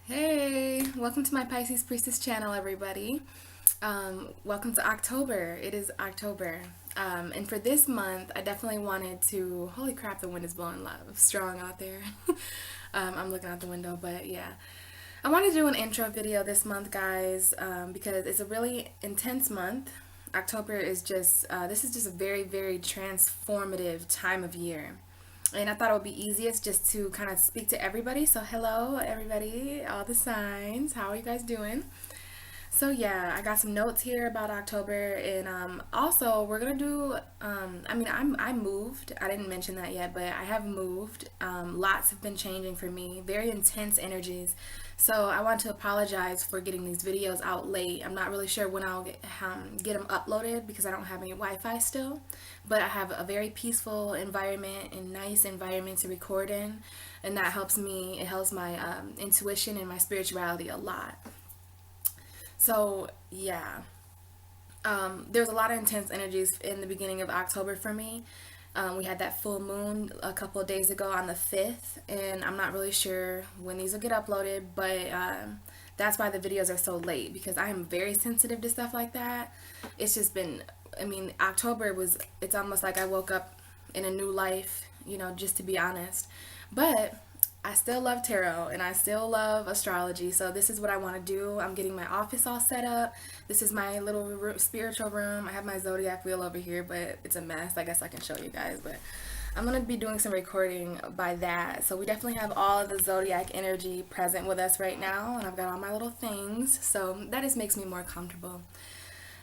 Hey, welcome to my Pisces Priestess channel, everybody. Welcome to October. It is October. And for this month, I definitely wanted to, holy crap, the wind is blowing strong out there. I'm looking out the window, but yeah. I wanted to do an intro video this month, guys, because it's a really intense month. October is just, this is just a very, very transformative time of year. And I thought it would be easiest just to kind of speak to everybody. So hello, everybody, all the signs. How are you guys doing? So yeah, I got some notes here about October, and also we're gonna do. I moved. I didn't mention that yet, but I have moved. Lots have been changing for me. Very intense energies. So I want to apologize for getting these videos out late. I'm not really sure when I'll get them uploaded because I don't have any Wi-Fi still. But I have a very peaceful environment and nice environment to record in, and that helps me. It helps my intuition and my spirituality a lot. So yeah, there's a lot of intense energies in the beginning of October for me. We had that full moon a couple of days ago on the 5th, and I'm not really sure when these will get uploaded, but that's why the videos are so late, because I am very sensitive to stuff like that. It's just been, October it's almost like I woke up in a new life, just to be honest. But I still love tarot and I still love astrology, so this is what I want to do. I'm getting my office all set up. This is my little spiritual room. I have my zodiac wheel over here, but it's a mess. I guess I can show you guys, but I'm going to be doing some recording by that. So we definitely have all of the zodiac energy present with us right now, and I've got all my little things, so that just makes me more comfortable.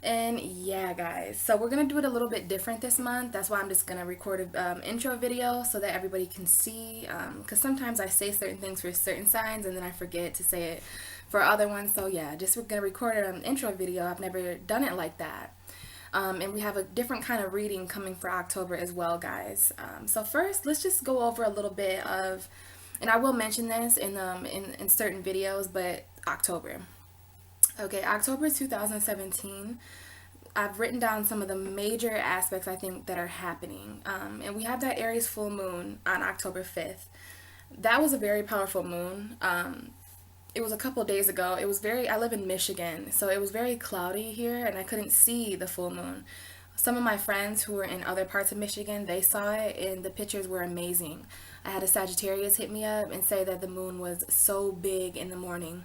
And yeah, guys, so we're going to do it a little bit different this month. That's why I'm just going to record an intro video so that everybody can see, because sometimes I say certain things for certain signs and then I forget to say it for other ones. So yeah, we're going to record an intro video. I've never done it like that. And we have a different kind of reading coming for October as well, guys. So first, let's just go over a little bit of, and I will mention this in certain videos, but October. Okay, October 2017. I've written down some of the major aspects I think that are happening. And we have that Aries full moon on October 5th. That was a very powerful moon. It was a couple days ago. I live in Michigan, so it was very cloudy here and I couldn't see the full moon. Some of my friends who were in other parts of Michigan, they saw it and the pictures were amazing. I had a Sagittarius hit me up and say that the moon was so big in the morning.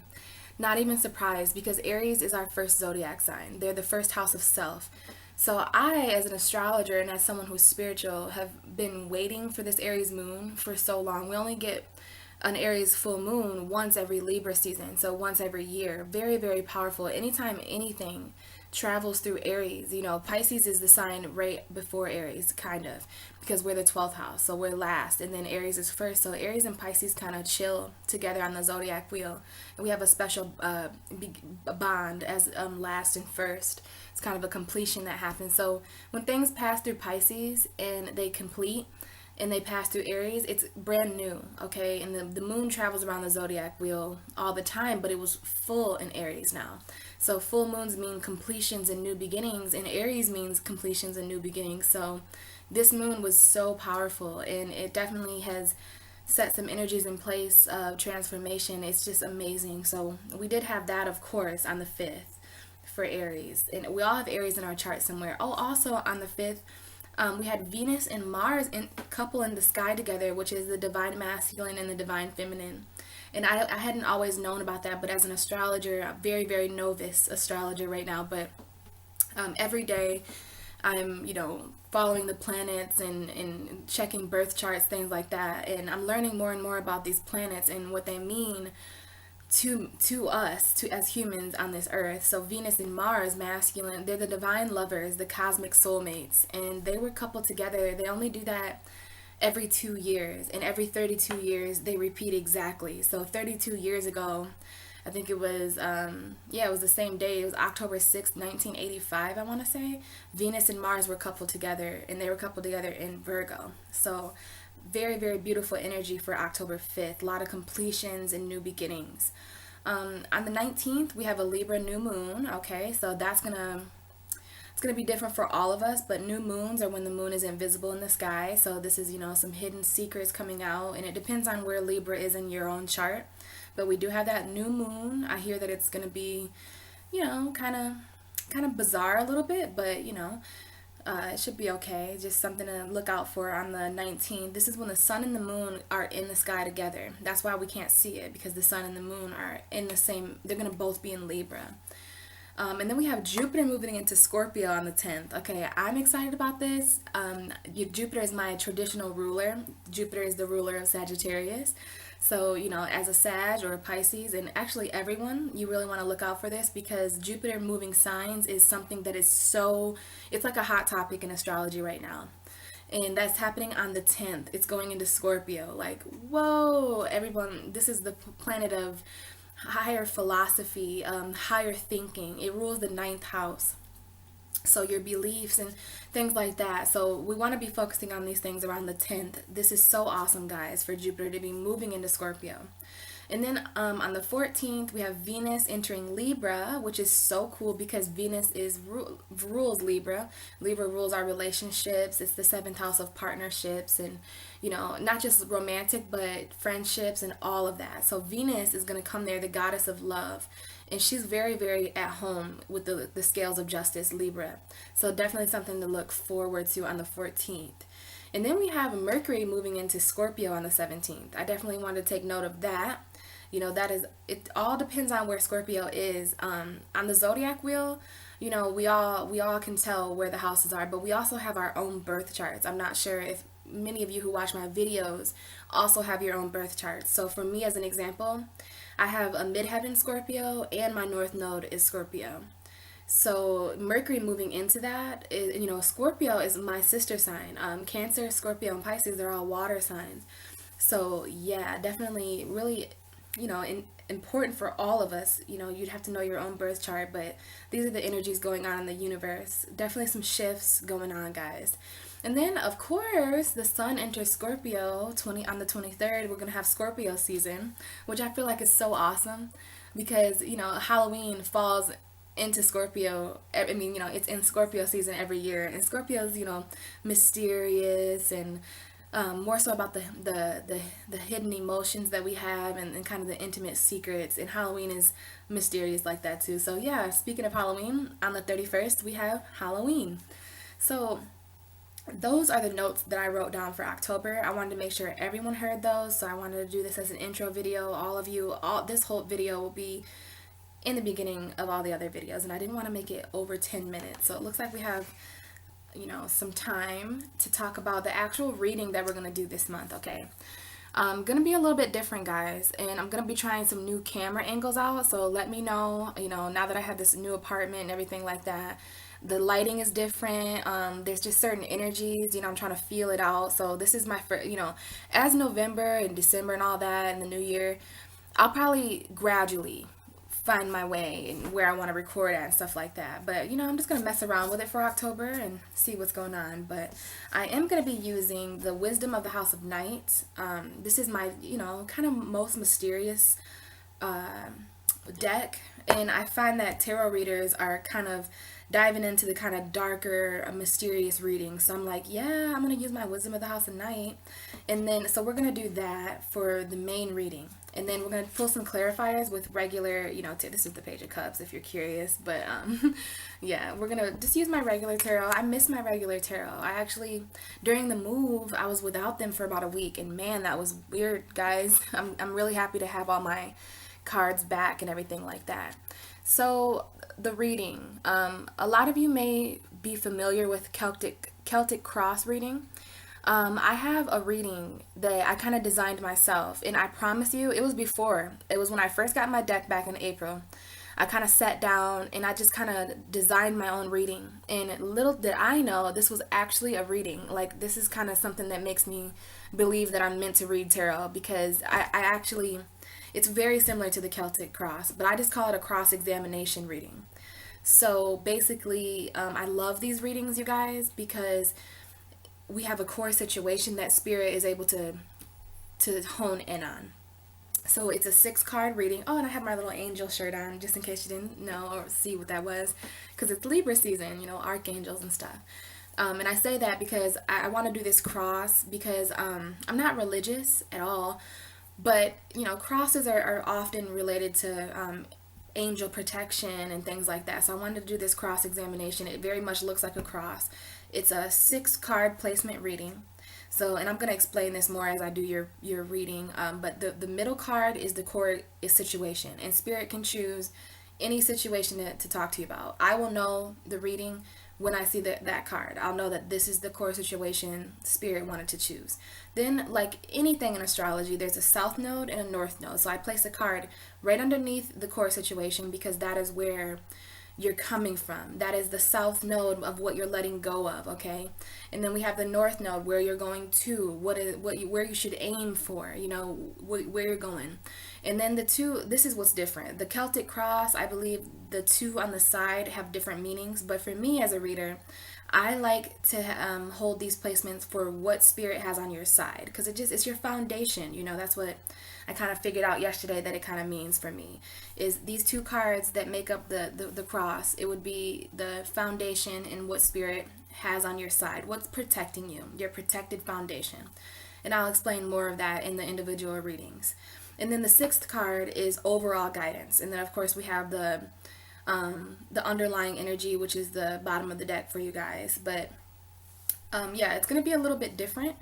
Not even surprised, because Aries is our first zodiac sign. They're the first house of self. So I, as an astrologer and as someone who's spiritual, have been waiting for this Aries moon for so long. We only get an Aries full moon once every Libra season, so once every year. Very, very powerful. Anytime anything travels through Aries, Pisces is the sign right before Aries, kind of, because we're the 12th house, so we're last, and then Aries is first. So Aries and Pisces kind of chill together on the zodiac wheel, and we have a special bond as last and first. It's kind of a completion that happens. So when things pass through Pisces and they complete, and they pass through Aries, it's brand new, okay? And the moon travels around the zodiac wheel all the time, but it was full in Aries now. So full moons mean completions and new beginnings, and Aries means completions and new beginnings. So this moon was so powerful, and it definitely has set some energies in place of transformation. It's just amazing. So we did have that, of course, on the 5th for Aries. And we all have Aries in our chart somewhere. Oh, also on the 5th, we had Venus and Mars couple in the sky together, which is the divine masculine and the divine feminine. And I hadn't always known about that, but as an astrologer, a very, very novice astrologer right now, but every day I'm, following the planets and checking birth charts, things like that. And I'm learning more and more about these planets and what they mean to us, as humans on this earth. So Venus and Mars, masculine, they're the divine lovers, the cosmic soulmates, and they were coupled together. They only do that every 2 years, and every 32 years they repeat exactly. So 32 years ago, I think it was it was the same day. It was October 6th, 1985, I want to say. Venus and Mars were coupled together, and they were coupled together in Virgo. So very, very beautiful energy for October 5th. A lot of completions and new beginnings. On the 19th, we have a Libra new moon. Okay, so it's gonna be different for all of us, but new moons are when the moon is invisible in the sky. So this is, some hidden secrets coming out, and it depends on where Libra is in your own chart. But we do have that new moon. I hear that it's going to be, kind of bizarre a little bit, but it should be okay. Just something to look out for on the 19th. This is when the sun and the moon are in the sky together. That's why we can't see it, because the sun and the moon are in the same, they're going to both be in Libra. And then we have Jupiter moving into Scorpio on the 10th. Okay, I'm excited about this. Jupiter is my traditional ruler. Jupiter is the ruler of Sagittarius. So, as a Sag or a Pisces, and actually everyone, you really want to look out for this, because Jupiter moving signs is something that is it's like a hot topic in astrology right now. And that's happening on the 10th. It's going into Scorpio. Like, whoa, everyone, this is the planet of higher philosophy, higher thinking. It rules the ninth house. So your beliefs and things like that. So we want to be focusing on these things around the 10th. This is so awesome, guys, for Jupiter to be moving into Scorpio. And then on the 14th, we have Venus entering Libra, which is so cool because Venus rules Libra. Libra rules our relationships. It's the 7th house of partnerships and, not just romantic, but friendships and all of that. So Venus is going to come there, the goddess of love. And she's very, very at home with the scales of justice, Libra. So definitely something to look forward to on the 14th. And then we have Mercury moving into Scorpio on the 17th. I definitely want to take note of that. It all depends on where Scorpio is. On the zodiac wheel, we all can tell where the houses are, but we also have our own birth charts. I'm not sure if many of you who watch my videos also have your own birth charts. So for me, as an example, I have a midheaven Scorpio and my north node is Scorpio. So Mercury moving into that is, Scorpio is my sister sign. Cancer, Scorpio, and Pisces, they're all water signs. So yeah, definitely really, important for all of us. You'd have to know your own birth chart, but these are the energies going on in the universe. Definitely some shifts going on, guys. And then, of course, the sun enters Scorpio on the 23rd. We're going to have Scorpio season, which I feel like is so awesome because, Halloween falls into Scorpio. I mean, it's in Scorpio season every year. And Scorpio's, mysterious and more so about the hidden emotions that we have and kind of the intimate secrets. And Halloween is mysterious like that too. So yeah, speaking of Halloween, on the 31st, we have Halloween. So those are the notes that I wrote down for October. I wanted to make sure everyone heard those, so I wanted to do this as an intro video. This whole video will be in the beginning of all the other videos, and I didn't want to make it over 10 minutes. So it looks like we have, some time to talk about the actual reading that we're going to do this month, okay? I'm going to be a little bit different, guys, and I'm going to be trying some new camera angles out, so let me know, now that I have this new apartment and everything like that. The lighting is different. There's just certain energies, I'm trying to feel it out. So this is my first, as November and December and all that and the new year, I'll probably gradually find my way and where I want to record at and stuff like that. But, I'm just going to mess around with it for October and see what's going on. But I am going to be using the Wisdom of the House of Night. This is my, kind of most mysterious deck. And I find that tarot readers are kind of diving into the kind of darker, mysterious reading. So I'm like, yeah, I'm going to use my Wisdom of the House of Night. And then, so we're going to do that for the main reading. And then we're going to pull some clarifiers with regular, this is the Page of Cups if you're curious. But yeah, we're going to just use my regular tarot. I miss my regular tarot. I actually, during the move, I was without them for about a week. And man, that was weird, guys. I'm really happy to have all my cards back and everything like that. So the reading, a lot of you may be familiar with Celtic cross reading. I have a reading that I kind of designed myself, and I promise you, it was when I first got my deck back in April. I kind of sat down and I just kind of designed my own reading, and little did I know this was actually a reading. Like, this is kind of something that makes me believe that I'm meant to read tarot, because I actually, it's very similar to the Celtic cross, but I just call it a cross-examination reading. So basically, I love these readings, you guys, because we have a core situation that Spirit is able to hone in on. So it's a 6-card reading. Oh, and I have my little angel shirt on, just in case you didn't know or see what that was, because it's Libra season, archangels and stuff. And I say that because I want to do this cross because I'm not religious at all, But, you know, crosses are often related to angel protection and things like that. So I wanted to do this cross examination. It very much looks like a cross. It's a 6 card placement reading. So, and I'm going to explain this more as I do your reading. But the middle card is the core is situation. And Spirit can choose any situation to talk to you about. I will know the reading when I see that card. I'll know that this is the core situation Spirit wanted to choose. Then, like anything in astrology, there's a south node and a north node. So I place a card right underneath the core situation because that is where you're coming from. That is the south node of what you're letting go of, okay? And then we have the north node where you're going to, where you should aim for, you know, where you're going. And then the two, this is what's different. The Celtic cross, I believe the two on the side have different meanings, but for me as a reader, I like to hold these placements for what Spirit has on your side because it's your foundation. You know, that's what I kind of figured out yesterday that it kind of means for me is these 2 cards that make up the cross. It would be the foundation and what Spirit has on your side, what's protecting you, your protected foundation. And I'll explain more of that in the individual readings. And then the 6th card is overall guidance. And then of course we have the underlying energy, which is the bottom of the deck for you guys. But yeah, it's going to be a little bit different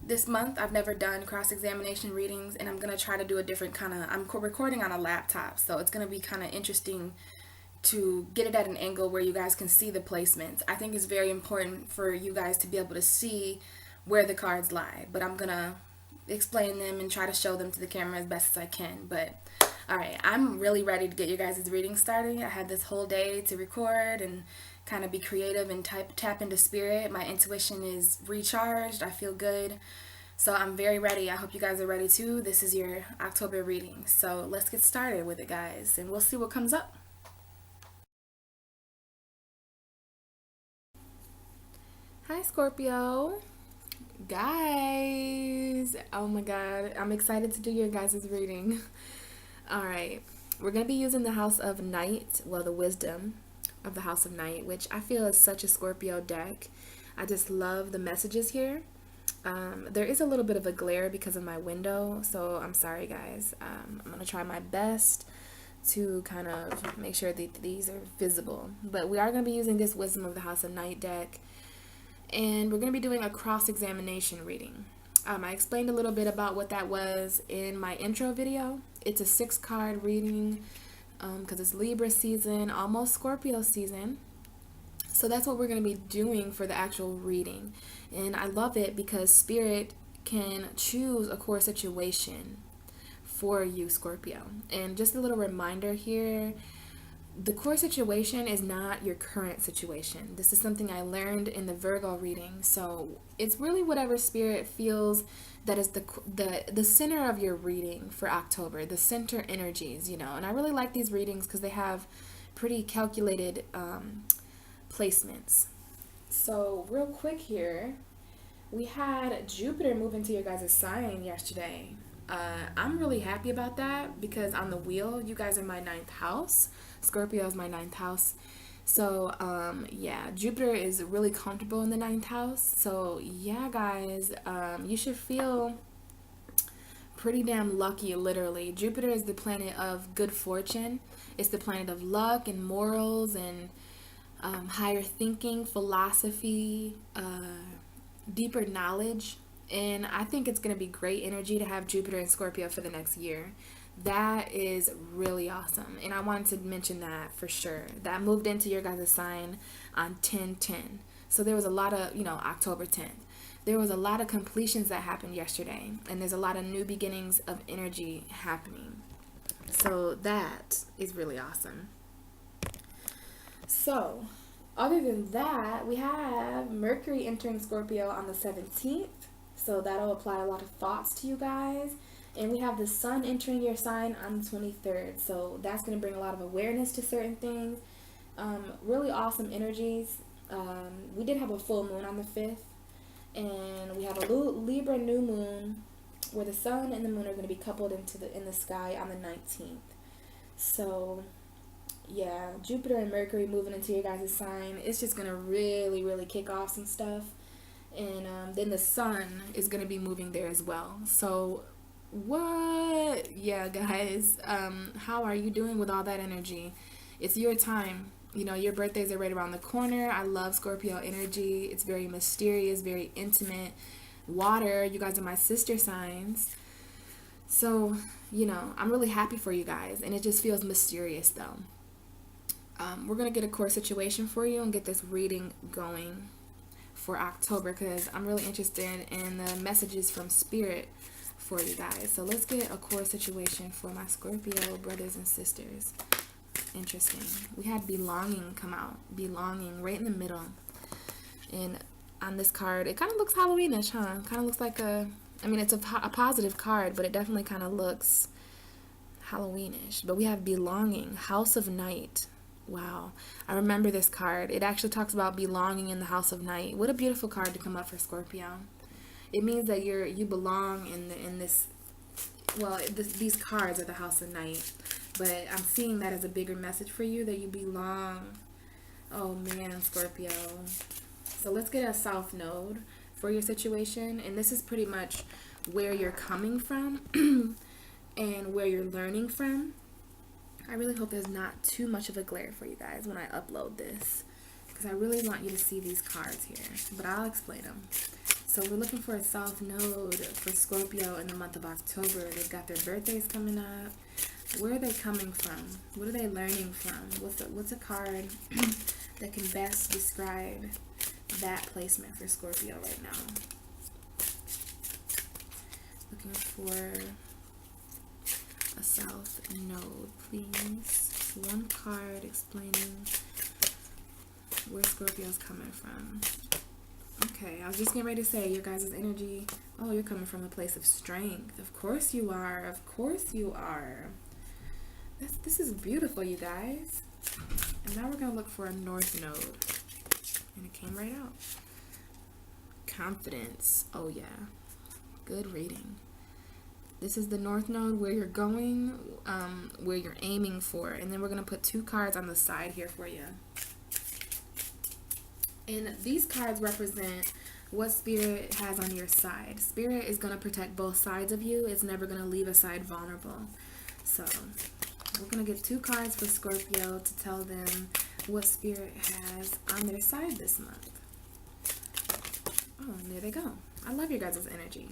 this month. I've never done cross-examination readings, and I'm going to try to do a different kind of, I'm recording on a laptop, so it's going to be kind of interesting to get it at an angle where you guys can see the placements. I think it's very important for you guys to be able to see where the cards lie, but I'm going to explain them and try to show them to the camera as best as I can. But alright, I'm really ready to get your guys' reading started. I had this whole day to record and kind of be creative and tap into Spirit. My intuition is recharged. I feel good. So I'm very ready. I hope you guys are ready too. This is your October reading. So let's get started with it, guys, and we'll see what comes up. Hi, Scorpio. Guys, oh my god, I'm excited to do your guys' reading. All right, we're going to be using the House of Night, well, the wisdom of the House of Night, which I feel is such a Scorpio deck. I just love the messages here. There is a little bit of a glare because of my window, so I'm sorry, guys. I'm going to try my best to kind of make sure that these are visible. But we are going to be using this Wisdom of the House of Night deck, and we're going to be doing a cross-examination reading. I explained a little bit about what that was in my intro video. It's a 6-card reading because it's Libra season, almost Scorpio season. So that's what we're going to be doing for the actual reading. And I love it because Spirit can choose a core situation for you, Scorpio. And just a little reminder here, the core situation is not your current situation. This is something I learned in the Virgo reading. So it's really whatever Spirit feels that is the center of your reading for October, the center energies, you know. And I really like these readings because they have pretty calculated placements. So real quick here, we had Jupiter move into your guys' sign yesterday. I'm really happy about that because on the wheel, you guys are my 9th house. Scorpio is my 9th house. So, yeah, Jupiter is really comfortable in the 9th house. So, yeah, guys, you should feel pretty damn lucky, literally. Jupiter is the planet of good fortune. It's the planet of luck and morals and higher thinking, philosophy, deeper knowledge. And I think it's going to be great energy to have Jupiter and Scorpio for the next year. That is really awesome. And I wanted to mention that for sure. That moved into your guys' sign on 10/10. So there was a lot of, October 10th. There was a lot of completions that happened yesterday. And there's a lot of new beginnings of energy happening. So that is really awesome. So, other than that, we have Mercury entering Scorpio on the 17th. So that'll apply a lot of thoughts to you guys. And we have the Sun entering your sign on the 23rd. So that's going to bring a lot of awareness to certain things. Really awesome energies. We did have a full moon on the 5th. And we have a Libra new moon where the Sun and the moon are going to be coupled in the sky on the 19th. So yeah, Jupiter and Mercury moving into your guys' sign. It's just going to really, really kick off some stuff. And then the Sun is going to be moving there as well. So What? Yeah, guys. How are you doing with all that energy? It's your time. You know, your birthdays are right around the corner. I love Scorpio energy. It's very mysterious, very intimate. Water, you guys are my sister signs. So, you know, I'm really happy for you guys, and it just feels mysterious though. We're going to get a core situation for you and get this reading going for October because I'm really interested in the messages from Spirit for you guys. So let's get a core situation for my Scorpio brothers and sisters. Interesting. We had belonging come out. Belonging right in the middle. And on this card, it kind of looks Halloweenish, huh? Kind of looks like I mean, it's a positive card, but it definitely kind of looks Halloweenish. But we have belonging, House of Night. Wow. I remember this card. It actually talks about belonging in the House of Night. What a beautiful card to come up for Scorpio. It means that you belong in this, well, these cards are the House of Night. But I'm seeing that as a bigger message for you, that you belong. Oh man, Scorpio. So let's get a South Node for your situation. And this is pretty much where you're coming from and where you're learning from. I really hope there's not too much of a glare for you guys when I upload this, because I really want you to see these cards here, but I'll explain them. So we're looking for a South Node for Scorpio in the month of October. They've got their birthdays coming up. Where are they coming from? What are they learning from? What's a card that can best describe that placement for Scorpio right now? Looking for a South Node, please. One card explaining where Scorpio's coming from. Okay, I was just getting ready to say your guys' energy. Oh, you're coming from a place of strength. Of course you are. Of course you are. This is beautiful, you guys. And now we're going to look for a North Node. And it came right out. Confidence. Oh, yeah. Good reading. This is the North Node, where you're going, where you're aiming for. And then we're going to put two cards on the side here for you. And these cards represent what Spirit has on your side. Spirit is going to protect both sides of you. It's never going to leave a side vulnerable. So we're going to get two cards for Scorpio to tell them what Spirit has on their side this month. Oh, and there they go. I love your guys' energy.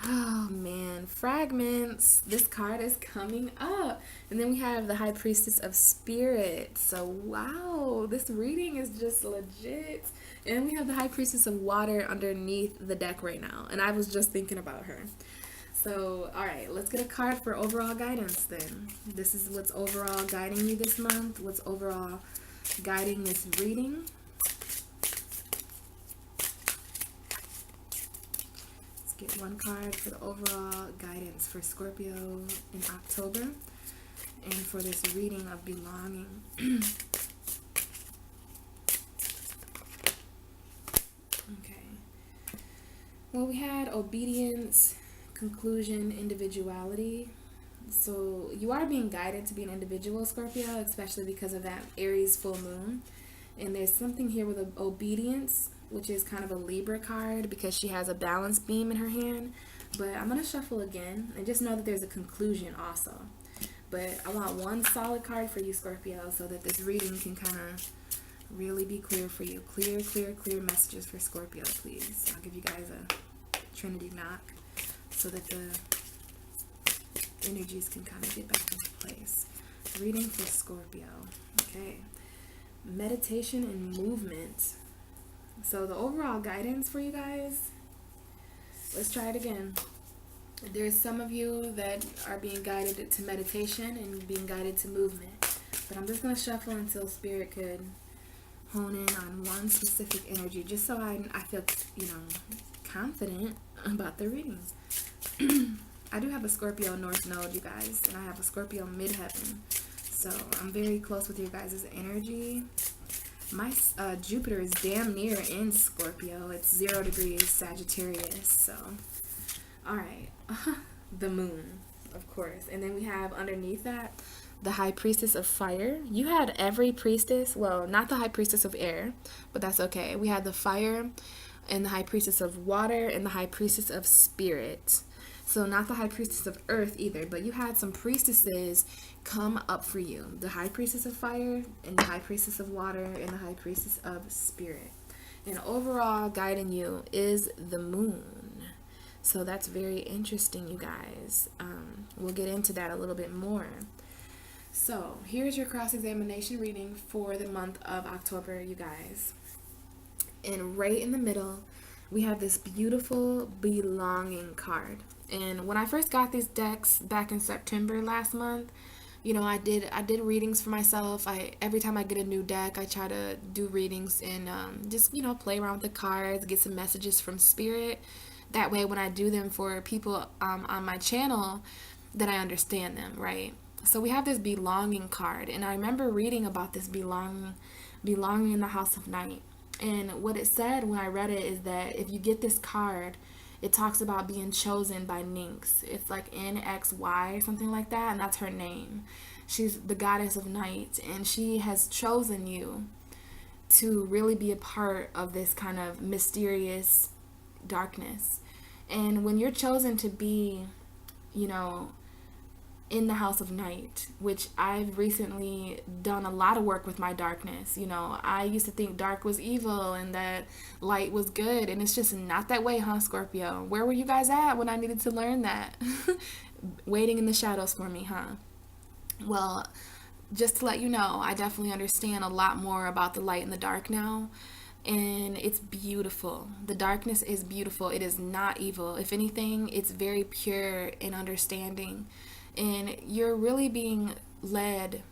Oh man, fragments. This card is coming up. And then we have the High Priestess of Spirit. So wow, this reading is just legit. And we have the High Priestess of Water underneath the deck right now. And I was just thinking about her. So, alright, let's get a card for overall guidance then. This is what's overall guiding you this month. What's overall guiding this reading. Get one card for the overall guidance for Scorpio in October and for this reading of belonging. Okay. Well, we had obedience, conclusion, individuality. So you are being guided to be an individual, Scorpio, especially because of that Aries full moon. And there's something here with obedience, which is kind of a Libra card because she has a balance beam in her hand. But I'm going to shuffle again and just know that there's a conclusion also. But I want one solid card for you, Scorpio, so that this reading can kind of really be clear for you. Clear, clear, clear messages for Scorpio, please. I'll give you guys a Trinity knock so that the energies can kind of get back into place. Reading for Scorpio. Okay. Meditation and movement. So the overall guidance for you guys, let's try it again. There's some of you that are being guided to meditation and being guided to movement. But I'm just going to shuffle until Spirit could hone in on one specific energy, just so I feel, confident about the reading. I do have a Scorpio North Node, you guys, and I have a Scorpio Midheaven. So I'm very close with your guys' energy. My Jupiter is damn near in Scorpio. It's 0 degrees Sagittarius. So, alright. The moon, of course. And then we have underneath that the High Priestess of Fire. You had every priestess. Well, not the High Priestess of Air, but that's okay. We had the Fire and the High Priestess of Water and the High Priestess of Spirit. So not the high priestess of earth either, but you had some priestesses come up for you. The high priestess of fire, and the high priestess of water, and the high priestess of spirit. And overall guiding you is the moon. So that's very interesting, you guys. We'll get into that a little bit more. So here's your cross-examination reading for the month of October, you guys. And right in the middle, we have this beautiful belonging card. And when I first got these decks back in September last month, you know, I did readings for myself. Every time I get a new deck, I try to do readings and just, you know, play around with the cards, get some messages from spirit. That way, when I do them for people on my channel, that I understand them, right? So we have this belonging card, and I remember reading about this belonging in the House of Night. And what it said when I read it is that if you get this card, it talks about being chosen by Nyx. It's like NXY or something like that, and that's her name. She's the Goddess of Night, and she has chosen you to really be a part of this kind of mysterious darkness. And when you're chosen to be, you know, in the House of Night, which I've recently done a lot of work with my darkness. You know, I used to think dark was evil and that light was good, and it's just not that way, huh, Scorpio? Where were you guys at when I needed to learn that? Waiting in the shadows for me, huh? Well, just to let you know, I definitely understand a lot more about the light and the dark now. And it's beautiful. The darkness is beautiful. It is not evil. If anything, it's very pure and understanding. And you're really being led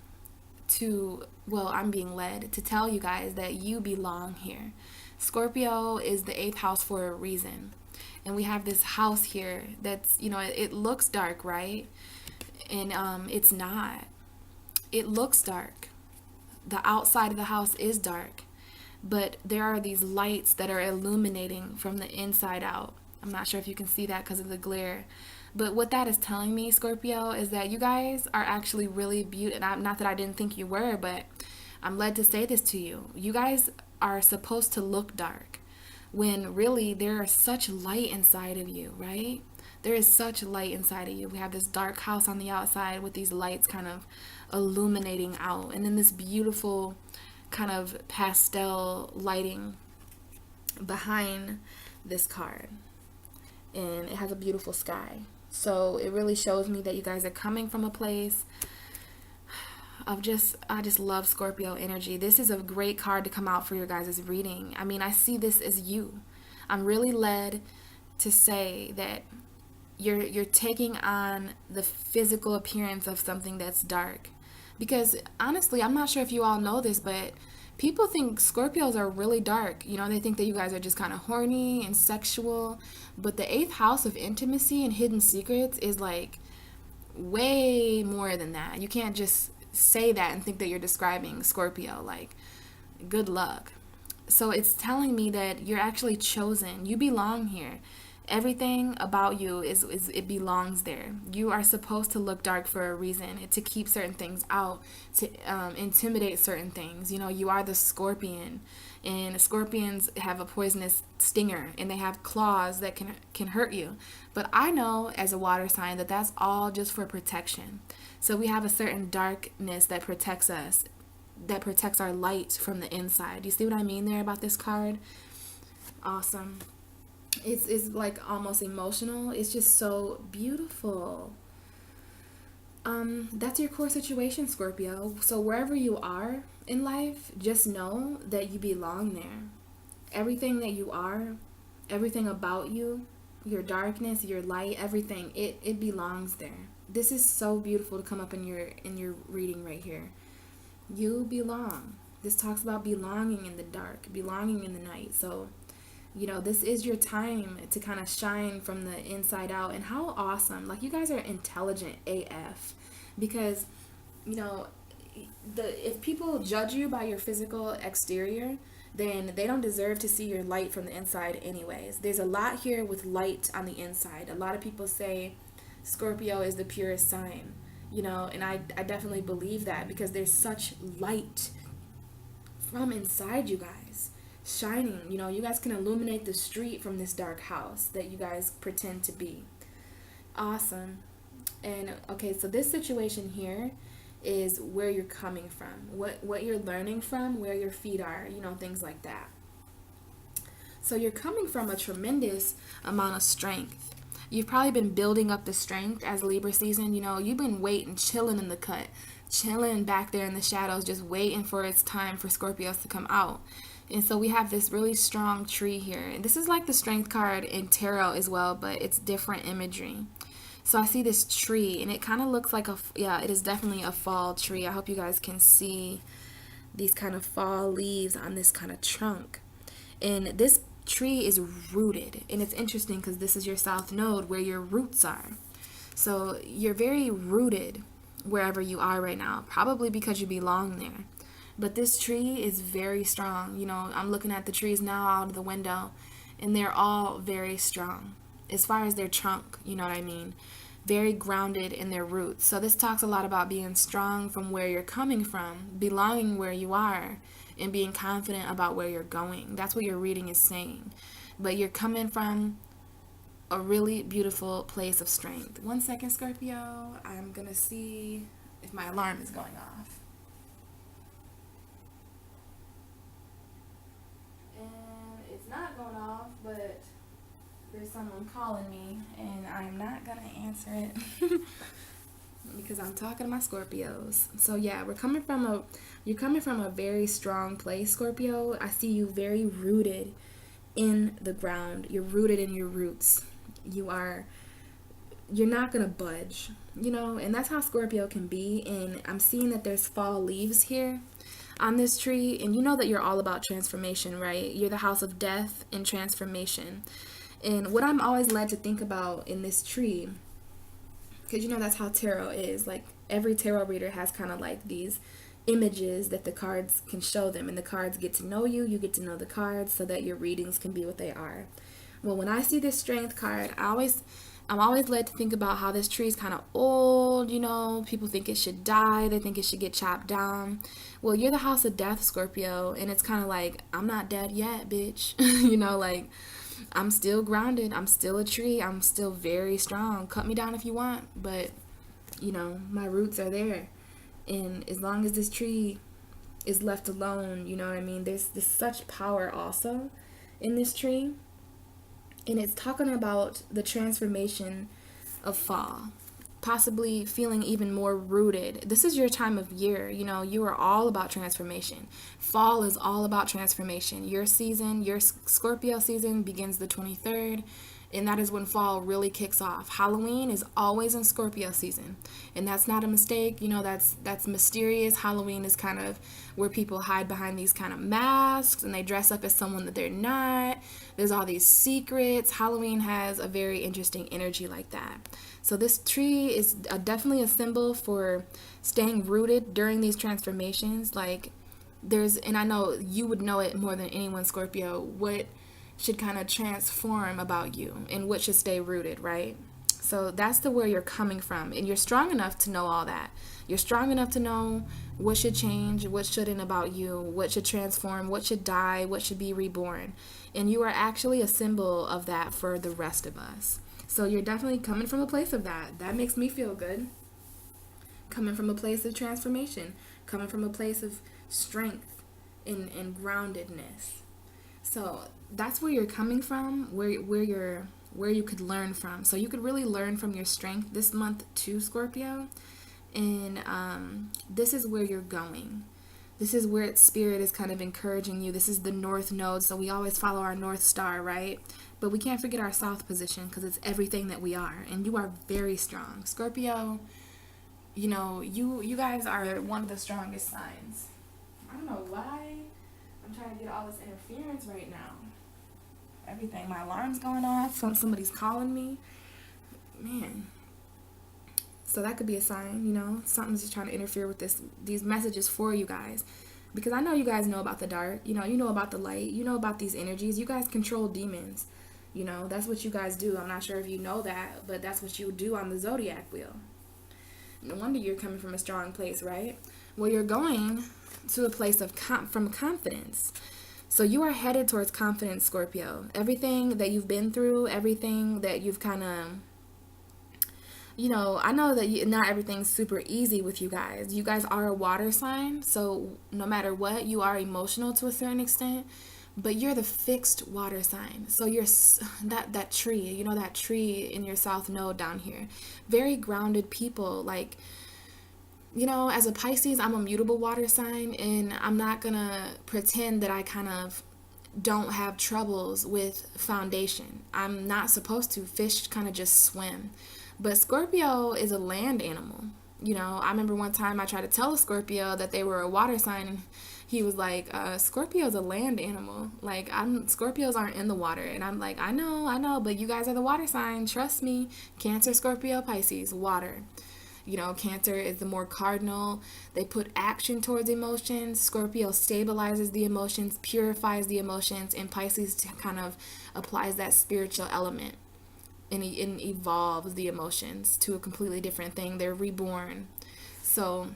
to, well, I'm being led to tell you guys that you belong here. Scorpio is the 8th house for a reason. And we have this house here that's, you know, it looks dark, right? And it's not. It looks dark. The outside of the house is dark. But there are these lights that are illuminating from the inside out. I'm not sure if you can see that because of the glare. But what that is telling me, Scorpio, is that you guys are actually really beautiful. And not that I didn't think you were, but I'm led to say this to you. You guys are supposed to look dark when really there is such light inside of you, right? There is such light inside of you. We have this dark house on the outside with these lights kind of illuminating out. And then this beautiful kind of pastel lighting behind this card. And it has a beautiful sky. So it really shows me that you guys are coming from a place of I just love Scorpio energy. This is a great card to come out for your guys' reading. I mean, I see this as you. I'm really led to say that you're taking on the physical appearance of something that's dark. Because honestly, I'm not sure if you all know this, but people think Scorpios are really dark. You know, they think that you guys are just kind of horny and sexual. But the 8th house of intimacy and hidden secrets is like way more than that. You can't just say that and think that you're describing Scorpio. Like, good luck. So it's telling me that you're actually chosen. You belong here. Everything about you is it belongs there. You are supposed to look dark for a reason, to keep certain things out, to intimidate certain things. You know, you are the scorpion, and scorpions have a poisonous stinger, and they have claws that can hurt you. But I know as a water sign that that's all just for protection. So we have a certain darkness that protects us, that protects our light from the inside. Do you see what I mean there about this card? Awesome. It's like almost emotional. It's just so beautiful. That's your core situation, Scorpio. So wherever you are in life, just know that you belong there. Everything that you are, everything about you, your darkness, your light, everything, it belongs there. This is so beautiful to come up in your reading right here. You belong. This talks about belonging in the dark, belonging in the night. So you know, this is your time to kind of shine from the inside out. And how awesome. Like, you guys are intelligent AF. Because, you know, if people judge you by your physical exterior, then they don't deserve to see your light from the inside anyways. There's a lot here with light on the inside. A lot of people say Scorpio is the purest sign. You know, and I definitely believe that because there's such light from inside you guys. Shining, you know, you guys can illuminate the street from this dark house that you guys pretend to be. Awesome. And okay, so this situation here is where you're coming from, what you're learning from, where your feet are, things like that. So you're coming from a tremendous amount of strength. You've probably been building up the strength as Libra season. You've been waiting, chilling in the cut, chilling back there in the shadows, just waiting for it's time for Scorpios to come out. And so we have this really strong tree here. And this is like the strength card in tarot as well, but it's different imagery. So I see this tree, and it kind of looks like it is definitely a fall tree. I hope you guys can see these kind of fall leaves on this kind of trunk. And this tree is rooted, and it's interesting because this is your south node where your roots are. So you're very rooted wherever you are right now, probably because you belong there. But this tree is very strong. I'm looking at the trees now out of the window, and they're all very strong as far as their trunk, you know what I mean? Very grounded in their roots. So this talks a lot about being strong from where you're coming from, belonging where you are, and being confident about where you're going. That's what your reading is saying. But you're coming from a really beautiful place of strength. 1 second, Scorpio. I'm going to see if my alarm is going off. And it's not going off, but there's someone calling me, and I'm not going to answer it because I'm talking to my Scorpios. So yeah, you're coming from a very strong place, Scorpio. I see you very rooted in the ground. You're rooted in your roots. You're not going to budge, and that's how Scorpio can be. And I'm seeing that there's fall leaves here on this tree, and you know that you're all about transformation, right? You're the house of death and transformation. And what I'm always led to think about in this tree, because that's how tarot is, like every tarot reader has kind of like these images that the cards can show them, and the cards get to know you get to know the cards, so that your readings can be what they are. Well, when I see this strength card, I'm always led to think about how this tree is kind of old, people think it should die, they think it should get chopped down. Well, you're the house of death, Scorpio, and it's kind of like, I'm not dead yet, bitch. Like, I'm still grounded, I'm still a tree, I'm still very strong. Cut me down if you want, but my roots are there. And as long as this tree is left alone, you know what I mean, there's such power also in this tree. And it's talking about the transformation of fall, possibly feeling even more rooted. This is your time of year. You are all about transformation. Fall is all about transformation. Your season, your Scorpio season begins the 23rd, and that is when fall really kicks off. Halloween is always in Scorpio season, and that's not a mistake. That's mysterious. Halloween is kind of where people hide behind these kind of masks, and they dress up as someone that they're not. There's all these secrets. Halloween has a very interesting energy like that. So this tree is definitely a symbol for staying rooted during these transformations. Like and I know you would know it more than anyone, Scorpio, what should kind of transform about you and what should stay rooted, right? So that's where you're coming from, and you're strong enough to know all that. You're strong enough to know what should change, what shouldn't about you, what should transform, what should die, what should be reborn. And you are actually a symbol of that for the rest of us. So you're definitely coming from a place of that. That makes me feel good. Coming from a place of transformation, coming from a place of strength and groundedness. So that's where you're coming from, where you could learn from. So you could really learn from your strength this month too, Scorpio. And this is where you're going. This is where Spirit is kind of encouraging you. This is the North Node, so we always follow our North Star, right? But we can't forget our South position because it's everything that we are. And you are very strong. Scorpio, you guys are one of the strongest signs. I don't know why I'm trying to get all this interference right now. Everything. My alarm's going off. Somebody's calling me. Man. So that could be a sign, something's just trying to interfere with these messages for you guys. Because I know you guys know about the dark, you know about the light, you know about these energies. You guys control demons, that's what you guys do. I'm not sure if you know that, but that's what you do on the zodiac wheel. No wonder you're coming from a strong place, right? Well, you're going to a place of from confidence. So you are headed towards confidence, Scorpio. Everything that you've been through, everything that you've kind of I know that not everything's super easy with you guys. You guys are a water sign, so no matter what, you are emotional to a certain extent, but you're the fixed water sign. So you're that tree, that tree in your south node down here. Very grounded people. Like, as a Pisces, I'm a mutable water sign, and I'm not gonna pretend that I kind of don't have troubles with foundation. I'm not supposed to. Fish kind of just swim. But Scorpio is a land animal. I remember one time I tried to tell a Scorpio that they were a water sign, and he was like, Scorpio's a land animal. Like, Scorpios aren't in the water. And I'm like, I know, but you guys are the water sign. Trust me. Cancer, Scorpio, Pisces, water. Cancer is the more cardinal. They put action towards emotions. Scorpio stabilizes the emotions, purifies the emotions, and Pisces kind of applies that spiritual element and evolves the emotions to a completely different thing. They're reborn. So,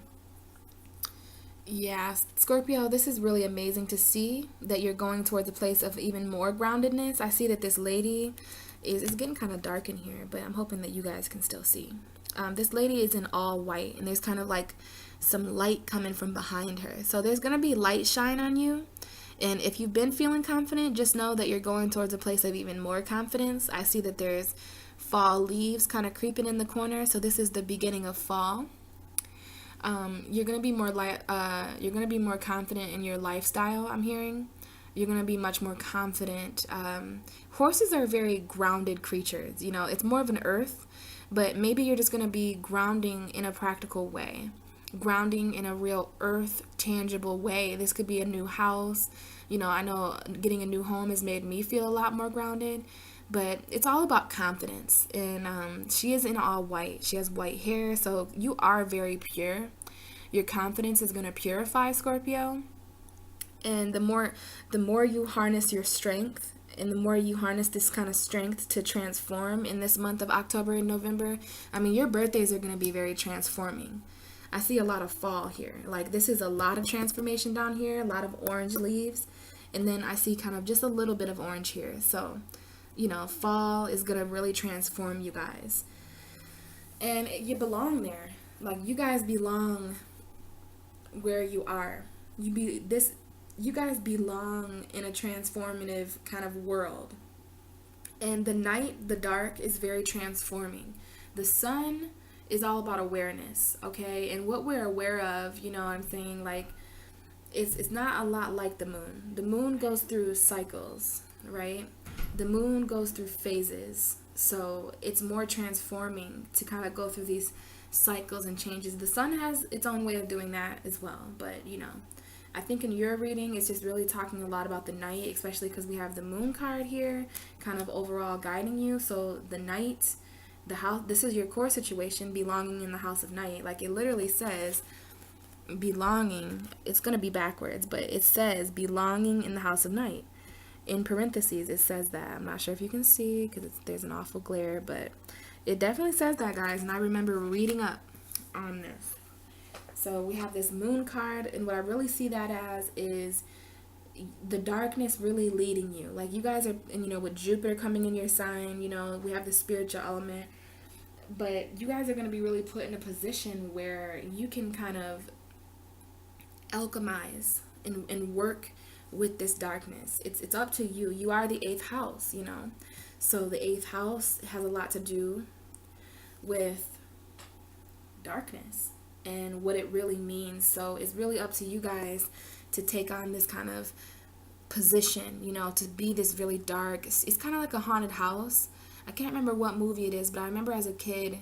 yeah, Scorpio, this is really amazing to see that you're going towards a place of even more groundedness. I see that this lady it's getting kind of dark in here, but I'm hoping that you guys can still see. This lady is in all white, and there's kind of like some light coming from behind her. So there's going to be light shine on you. And if you've been feeling confident, just know that you're going towards a place of even more confidence. I see that there's fall leaves kind of creeping in the corner. So this is the beginning of fall. You're going to be you're going to be more confident in your lifestyle, I'm hearing. You're going to be much more confident. Horses are very grounded creatures. It's more of an earth. But maybe you're just going to be grounding in a practical way, grounding in a real earth, tangible way. This could be a new house. I know getting a new home has made me feel a lot more grounded, but it's all about confidence. And she is in all white. She has white hair, so you are very pure. Your confidence is going to purify, Scorpio. And the more you harness your strength, and the more you harness this kind of strength to transform in this month of October and November, your birthdays are going to be very transforming. I see a lot of fall here. Like, this is a lot of transformation down here, a lot of orange leaves. And then I see kind of just a little bit of orange here. So, fall is going to really transform you guys. And you belong there. Like, you guys belong where you are. You guys belong in a transformative kind of world. And the dark is very transforming. The sun is all about awareness, okay? And what we're aware of, what I'm saying, like, it's not a lot like the moon. The moon goes through cycles, right? The moon goes through phases. So it's more transforming to kind of go through these cycles and changes. The sun has its own way of doing that as well, but I think in your reading, it's just really talking a lot about the night, especially because we have the moon card here, kind of overall guiding you. So the night, the house, this is your core situation, belonging in the house of night. Like, it literally says belonging. It's going to be backwards, but it says belonging in the house of night. In parentheses, it says that. I'm not sure if you can see because there's an awful glare, but it definitely says that, guys. And I remember reading up on this. So we have this moon card, and what I really see that as is the darkness really leading you. Like, you guys are, with Jupiter coming in your sign, we have the spiritual element, but you guys are going to be really put in a position where you can kind of alchemize and work with this darkness. It's up to you. You are the 8th house, So the 8th house has a lot to do with darkness and what it really means. So it's really up to you guys to take on this kind of position, to be this really dark. It's kind of like a haunted house. I can't remember what movie it is, but I remember as a kid,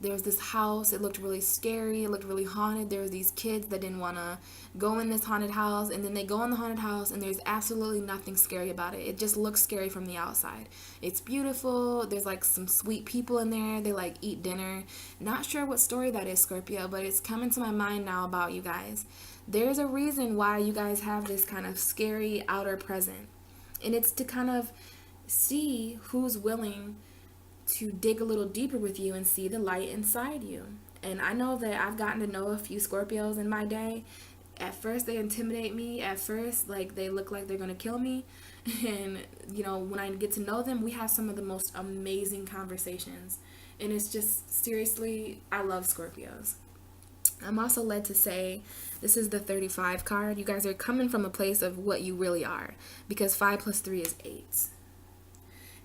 there was this house. It looked really scary. It looked really haunted. There was these kids that didn't want to go in this haunted house, and then they go in the haunted house, and there's absolutely nothing scary about it. It just looks scary from the outside. It's beautiful. There's like some sweet people in there. They like eat dinner. Not sure what story that is, Scorpio, but it's coming to my mind now about you guys. There's a reason why you guys have this kind of scary outer present, and it's to kind of see who's willing to dig a little deeper with you and see the light inside you. And I know that I've gotten to know a few Scorpios in my day. At first they intimidate me. At first, like, they look like they're gonna kill me. And when I get to know them, we have some of the most amazing conversations. And it's just, seriously, I love Scorpios. I'm also led to say this is the 35 card. You guys are coming from a place of what you really are, because 5 plus 3 is 8.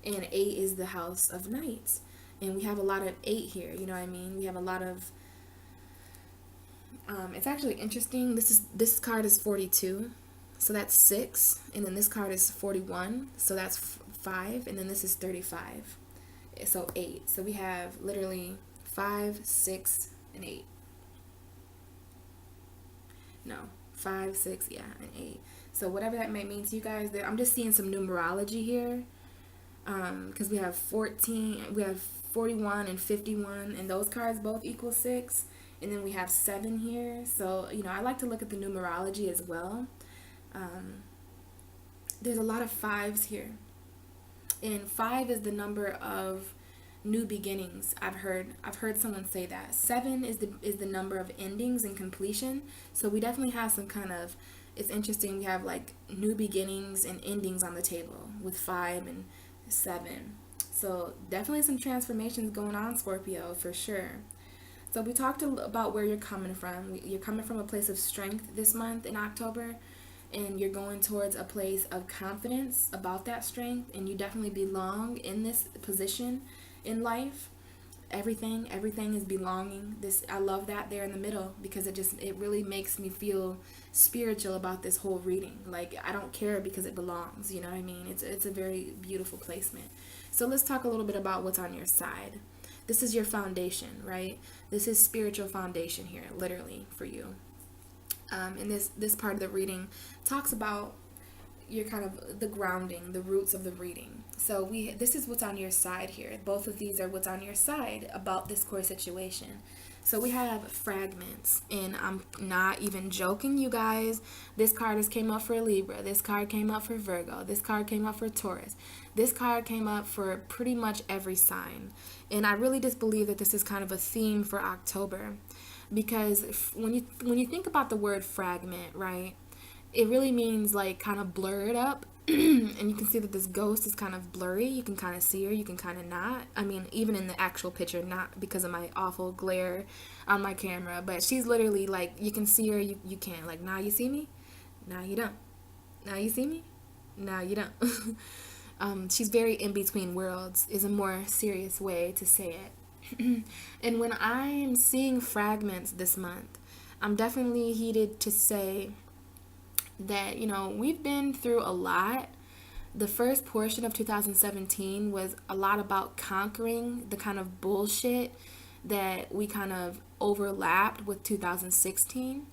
And 8 is the house of nights. And we have a lot of 8 here, you know what I mean? We have a lot of, it's actually interesting. This card is 42, so that's 6. And then this card is 41, so that's 5. And then this is 35, so 8. So we have literally 5, 6, and 8. No, 5, 6, yeah, and 8. So whatever that may mean to you guys, I'm just seeing some numerology here, because we have 14, we have 41 and 51, and those cards both equal 6. And then we have 7 here. So, you know, I like to look at the numerology as well. There's a lot of 5s here. And 5 is the number of new beginnings. I've heard someone say that. 7 is the number of endings and completion. So we definitely have some kind of, it's interesting, we have like new beginnings and endings on the table with 5 and 7. So definitely some transformations going on, Scorpio, for sure. So we talked about where you're coming from. You're coming from a place of strength this month in October, and you're going towards a place of confidence about that strength, and you definitely belong in this position in life. Everything is belonging. I love that there in the middle, because it really makes me feel spiritual about this whole reading. Like, I don't care because it belongs, you know what I mean? It's a very beautiful placement. So let's talk a little bit about what's on your side. This is your foundation, right? This is spiritual foundation here, literally, for you. And this part of the reading talks about your kind of the grounding, the roots of the reading. So this is what's on your side here. Both of these are what's on your side about this core situation. So we have fragments, and I'm not even joking, you guys. This card came up for Libra. This card came up for Virgo. This card came up for Taurus. This card came up for pretty much every sign. And I really just believe that this is kind of a theme for October, because when you think about the word fragment, right, it really means like kind of blurred up. And you can see that this ghost is kind of blurry. You can kind of see her, you can kind of not. I mean, even in the actual picture, not because of my awful glare on my camera, but she's literally like, you can see her, you can't. Like, now you see me, now you don't. Now you see me, now you don't. She's very in between worlds, is a more serious way to say it. And when I'm seeing fragments this month, I'm definitely heated to say that, you know, we've been through a lot. The first portion of 2017 was a lot about conquering the kind of bullshit that we kind of overlapped with 2016.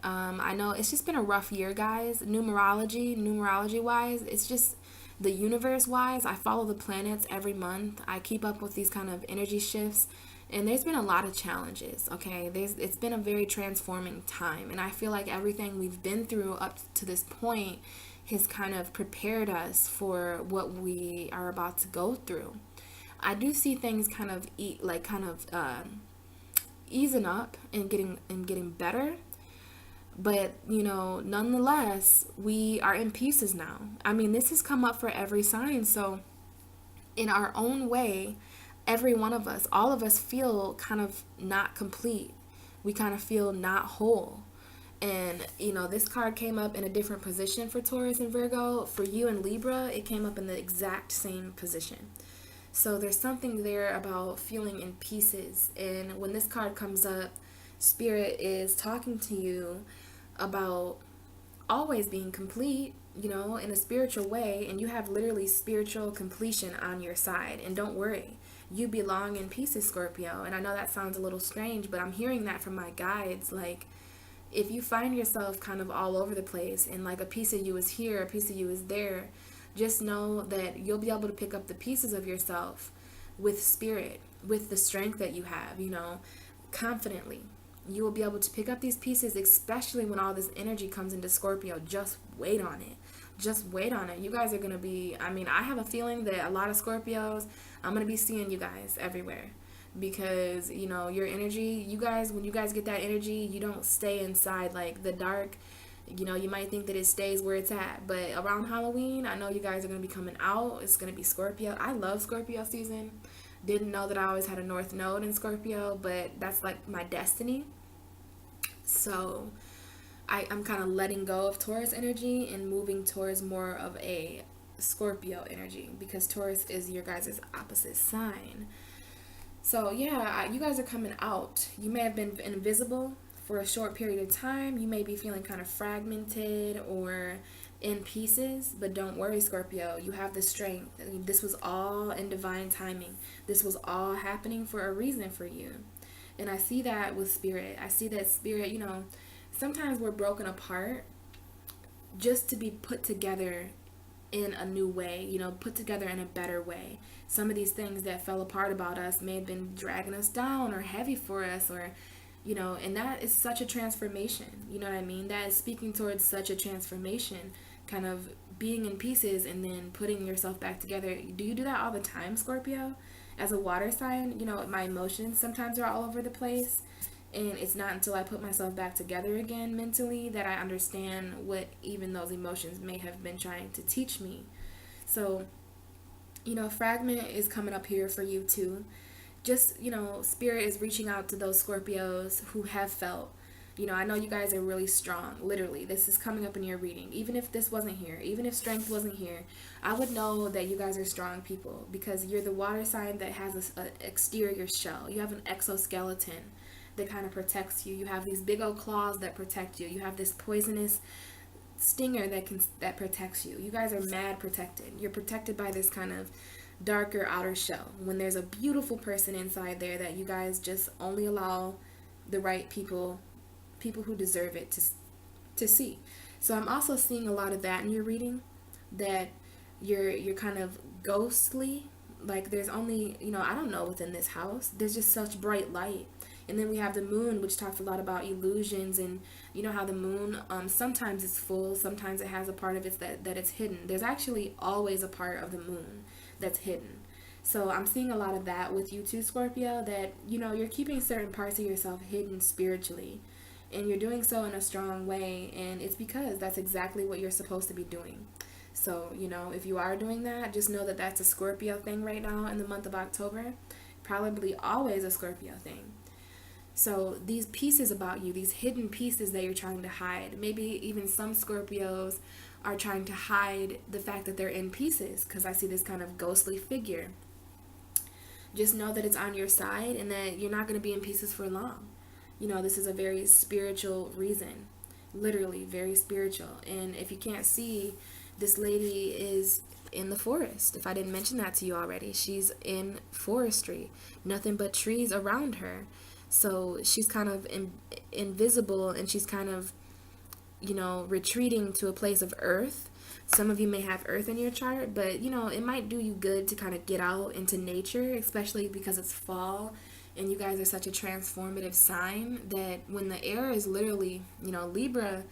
I know it's just been a rough year, guys. Numerology wise, it's just the universe wise. I follow the planets every month. I keep up with these kind of energy shifts. And there's been a lot of challenges, okay? It's been a very transforming time. And I feel like everything we've been through up to this point has kind of prepared us for what we are about to go through. I do see things kind of easing up and getting better. But, you know, nonetheless, we are in pieces now. I mean, this has come up for every sign. So in our own way, every one of us, all of us feel kind of not complete. We kind of feel not whole. And, you know, this card came up in a different position for Taurus and Virgo. For you and Libra, it came up in the exact same position. So there's something there about feeling in pieces. And when this card comes up, Spirit is talking to you about always being complete, you know, in a spiritual way. And you have literally spiritual completion on your side. And don't worry. You belong in pieces, Scorpio. And I know that sounds a little strange, but I'm hearing that from my guides. Like, if you find yourself kind of all over the place and like a piece of you is here, a piece of you is there, just know that you'll be able to pick up the pieces of yourself with spirit, with the strength that you have, you know, confidently. You will be able to pick up these pieces, especially when all this energy comes into Scorpio. Just wait on it. Just wait on it. You guys are going to be, I mean, I have a feeling that a lot of Scorpios, I'm going to be seeing you guys everywhere. Because, you know, your energy, you guys, when you guys get that energy, you don't stay inside like the dark. You know, you might think that it stays where it's at. But around Halloween, I know you guys are going to be coming out. It's going to be Scorpio. I love Scorpio season. Didn't know that I always had a North Node in Scorpio, but that's like my destiny. So I'm kind of letting go of Taurus energy and moving towards more of a Scorpio energy, because Taurus is your guys' opposite sign. So yeah, you guys are coming out. You may have been invisible for a short period of time. You may be feeling kind of fragmented or in pieces, but don't worry, Scorpio. You have the strength. This was all in divine timing. This was all happening for a reason for you. And I see that with spirit. I see that spirit, sometimes we're broken apart just to be put together in a new way, put together in a better way. Some of these things that fell apart about us may have been dragging us down or heavy for us, or, and that is such a transformation. You know what I mean? That is speaking towards such a transformation, kind of being in pieces and then putting yourself back together. Do you do that all the time, Scorpio? As a water sign, my emotions sometimes are all over the place. And it's not until I put myself back together again mentally that I understand what even those emotions may have been trying to teach me. So, fragment is coming up here for you too. Just, spirit is reaching out to those Scorpios who have felt. I know you guys are really strong. Literally, this is coming up in your reading. Even if this wasn't here, even if strength wasn't here, I would know that you guys are strong people, because you're the water sign that has an exterior shell. You have an exoskeleton that kind of protects you. You have these big old claws that protect you. You have this poisonous stinger that protects you. You guys are mad protected. You're protected by this kind of darker outer shell, when there's a beautiful person inside there that you guys just only allow the right people who deserve it to see. So I'm also seeing a lot of that in your reading, that you're kind of ghostly. Like there's only, I don't know, within this house there's just such bright light. And then we have the moon, which talks a lot about illusions, and how the moon, sometimes it's full, sometimes it has a part of it that it's hidden. There's actually always a part of the moon that's hidden. So I'm seeing a lot of that with you too, Scorpio, that, you're keeping certain parts of yourself hidden spiritually. And you're doing so in a strong way, and it's because that's exactly what you're supposed to be doing. So, if you are doing that, just know that that's a Scorpio thing right now in the month of October. Probably always a Scorpio thing. So these pieces about you, these hidden pieces that you're trying to hide, maybe even some Scorpios are trying to hide the fact that they're in pieces, because I see this kind of ghostly figure. Just know that it's on your side and that you're not going to be in pieces for long. This is a very spiritual reason, literally very spiritual. And if you can't see, this lady is in the forest. If I didn't mention that to you already, she's in forestry, nothing but trees around her. So she's kind of invisible, and she's kind of, retreating to a place of earth. Some of you may have earth in your chart, but, it might do you good to kind of get out into nature, especially because it's fall. And you guys are such a transformative sign that when the air is literally, Libra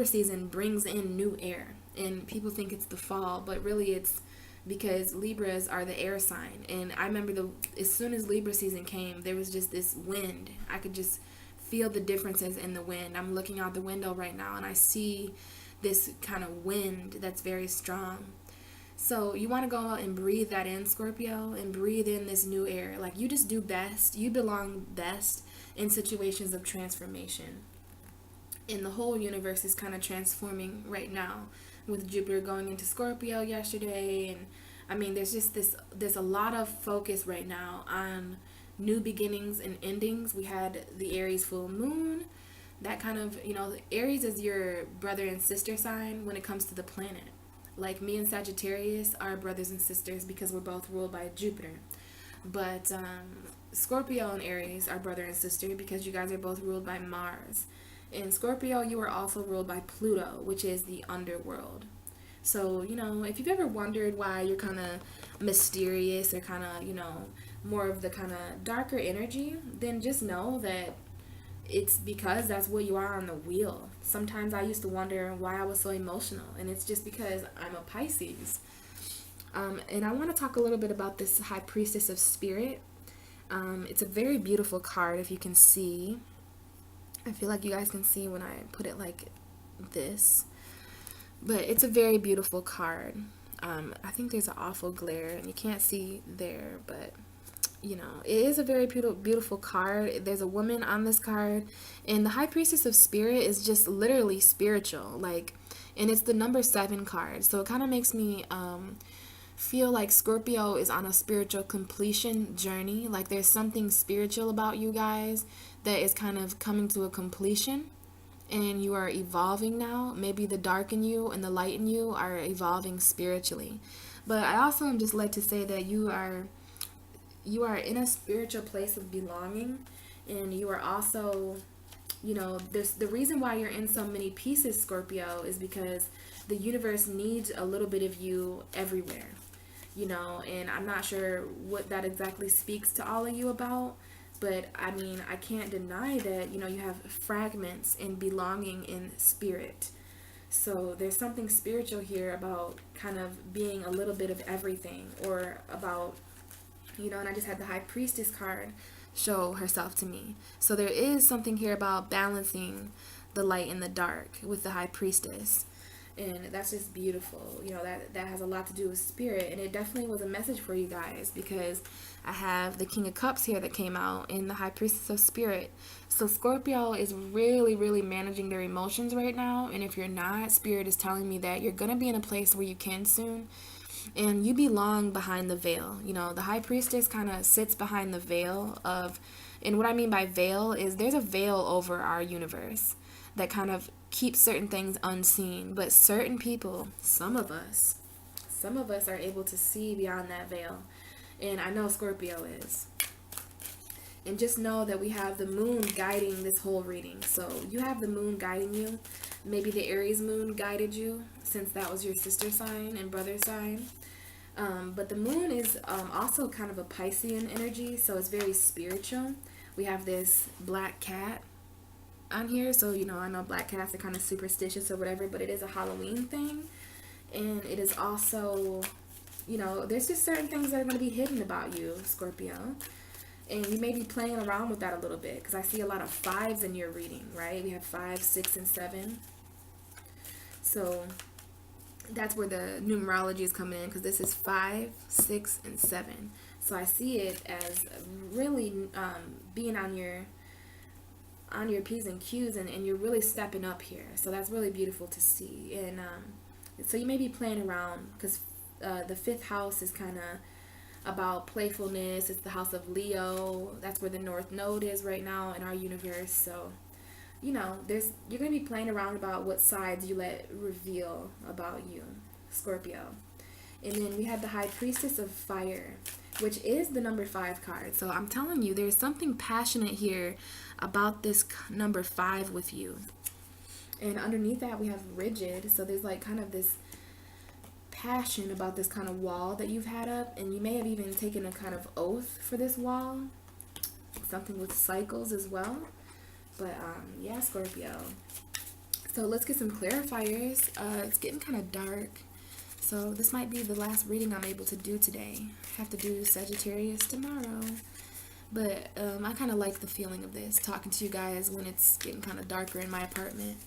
season brings in new air. And people think it's the fall, but really it's because Libras are the air sign. And I remember as soon as Libra season came, there was just this wind. I could just feel the differences in the wind. I'm looking out the window right now and I see this kind of wind that's very strong. So you want to go out and breathe that in, Scorpio, and breathe in this new air. Like, you just do best. You belong best in situations of transformation. And the whole universe is kind of transforming right now, with Jupiter going into Scorpio yesterday. And I mean, there's a lot of focus right now on new beginnings and endings. We had the Aries full moon. That kind of, Aries is your brother and sister sign when it comes to the planet. Like, me and Sagittarius are brothers and sisters because we're both ruled by Jupiter. But Scorpio and Aries are brother and sister because you guys are both ruled by Mars. In Scorpio, you are also ruled by Pluto, which is the underworld. So, if you've ever wondered why you're kind of mysterious or kind of, more of the kind of darker energy, then just know that it's because that's what you are on the wheel. Sometimes I used to wonder why I was so emotional, and it's just because I'm a Pisces. And I want to talk a little bit about this High Priestess of Spirit. It's a very beautiful card, if you can see. I feel like you guys can see when I put it like this. But it's a very beautiful card. I think there's an awful glare, and you can't see there, but you know, it is a very beautiful card. There's a woman on this card, and the High Priestess of Spirit is just literally spiritual, like, and it's the number 7 card. So it kind of makes me feel like Scorpio is on a spiritual completion journey. Like there's something spiritual about you guys that is kind of coming to a completion, and you are evolving now. Maybe the dark in you and the light in you are evolving spiritually. But I also am just led to say that you are in a spiritual place of belonging, and you are also, you know, there's the reason why you're in so many pieces, Scorpio, is because the universe needs a little bit of you everywhere, you know. And I'm not sure what that exactly speaks to all of you about, but I mean, I can't deny that, you know, you have fragments in belonging in spirit. So there's something spiritual here about kind of being a little bit of everything, or about, you know, and I just had the High Priestess card show herself to me. So there is something here about balancing the light and the dark with the High Priestess. And that's just beautiful. You know, that has a lot to do with spirit. And it definitely was a message for you guys, because I have the King of Cups here that came out in the High Priestess of Spirit. So Scorpio is really, really managing their emotions right now. And if you're not, Spirit is telling me that you're going to be in a place where you can soon. And you belong behind the veil. You know, the High Priestess kind of sits behind the veil of, and what I mean by veil is there's a veil over our universe that kind of keeps certain things unseen. But certain people, some of us are able to see beyond that veil. And I know Scorpio is. And just know that we have the moon guiding this whole reading. So you have the moon guiding you. Maybe the Aries moon guided you, since that was your sister sign and brother sign. But the moon is also kind of a Piscean energy, so it's very spiritual. We have this black cat on here, so, you know, I know black cats are kind of superstitious or whatever, but it is a Halloween thing. And it is also, you know, there's just certain things that are going to be hidden about you, Scorpio. And you may be playing around with that a little bit, because I see a lot of 5s in your reading, right? We have 5, 6, and 7. So that's where the numerology is coming in, because this is 5, 6, and 7. So I see it as really being on your P's and Q's, and you're really stepping up here. So that's really beautiful to see. And so you may be playing around, because the 5th house is kind of about playfulness. It's the house of Leo. That's where the North Node is right now in our universe. So, you know, you're going to be playing around about what sides you let reveal about you, Scorpio. And then we have the High Priestess of Fire, which is the number 5 card. So I'm telling you, there's something passionate here about this number 5 with you. And underneath that, we have rigid. So there's like kind of this passion about this kind of wall that you've had up, and you may have even taken a kind of oath for this wall. Something with cycles as well. But yeah, Scorpio. So let's get some clarifiers. It's getting kind of dark, so this might be the last reading I'm able to do today. I have to do Sagittarius tomorrow. But I kind of like the feeling of this, talking to you guys when it's getting kind of darker in my apartment.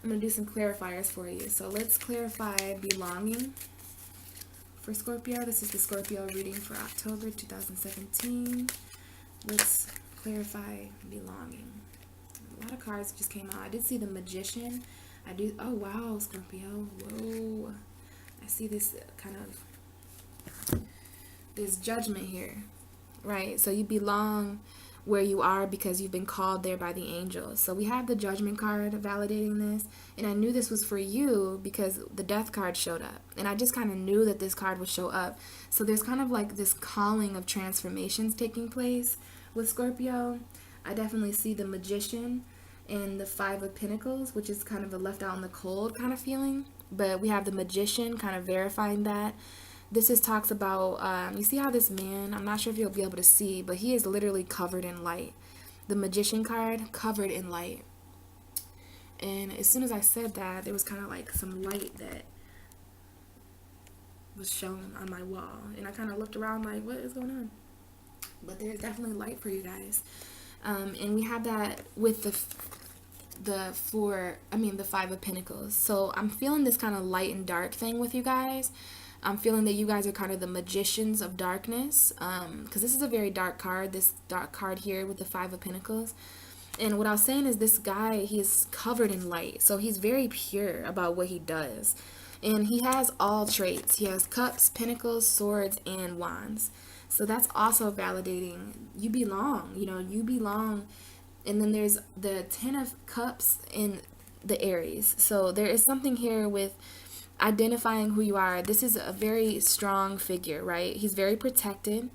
I'm going to do some clarifiers for you. So let's clarify belonging for Scorpio. This is the Scorpio reading for October 2017. Let's clarify belonging. A lot of cards just came out. I did see the Magician. Oh wow, Scorpio. Whoa. I see this kind of, there's judgment here, right? So you belong where you are because you've been called there by the angels. So we have the Judgment card validating this, and I knew this was for you because the Death card showed up, and I just kind of knew that this card would show up. So there's kind of like this calling of transformations taking place with Scorpio. I definitely see the Magician and the 5 of Pentacles, which is kind of a left out in the cold kind of feeling, but we have the Magician kind of verifying that. This is talks about, you see how this man, I'm not sure if you'll be able to see, but he is literally covered in light. The Magician card, covered in light. And as soon as I said that, there was kind of like some light that was shown on my wall. And I kind of looked around like, what is going on? But there's definitely light for you guys. And we have that with the 5 of Pentacles. So I'm feeling this kind of light and dark thing with you guys. I'm feeling that you guys are kind of the magicians of darkness, because this is a very dark card, this dark card here with the Five of Pentacles. And what I was saying is this guy, he's covered in light. So he's very pure about what he does. And he has all traits. He has cups, pentacles, swords, and wands. So that's also validating. You belong. You know, you belong. And then there's the Ten of Cups in the Aries. So there is something here with identifying who you are. This is a very strong figure, right? He's very protected.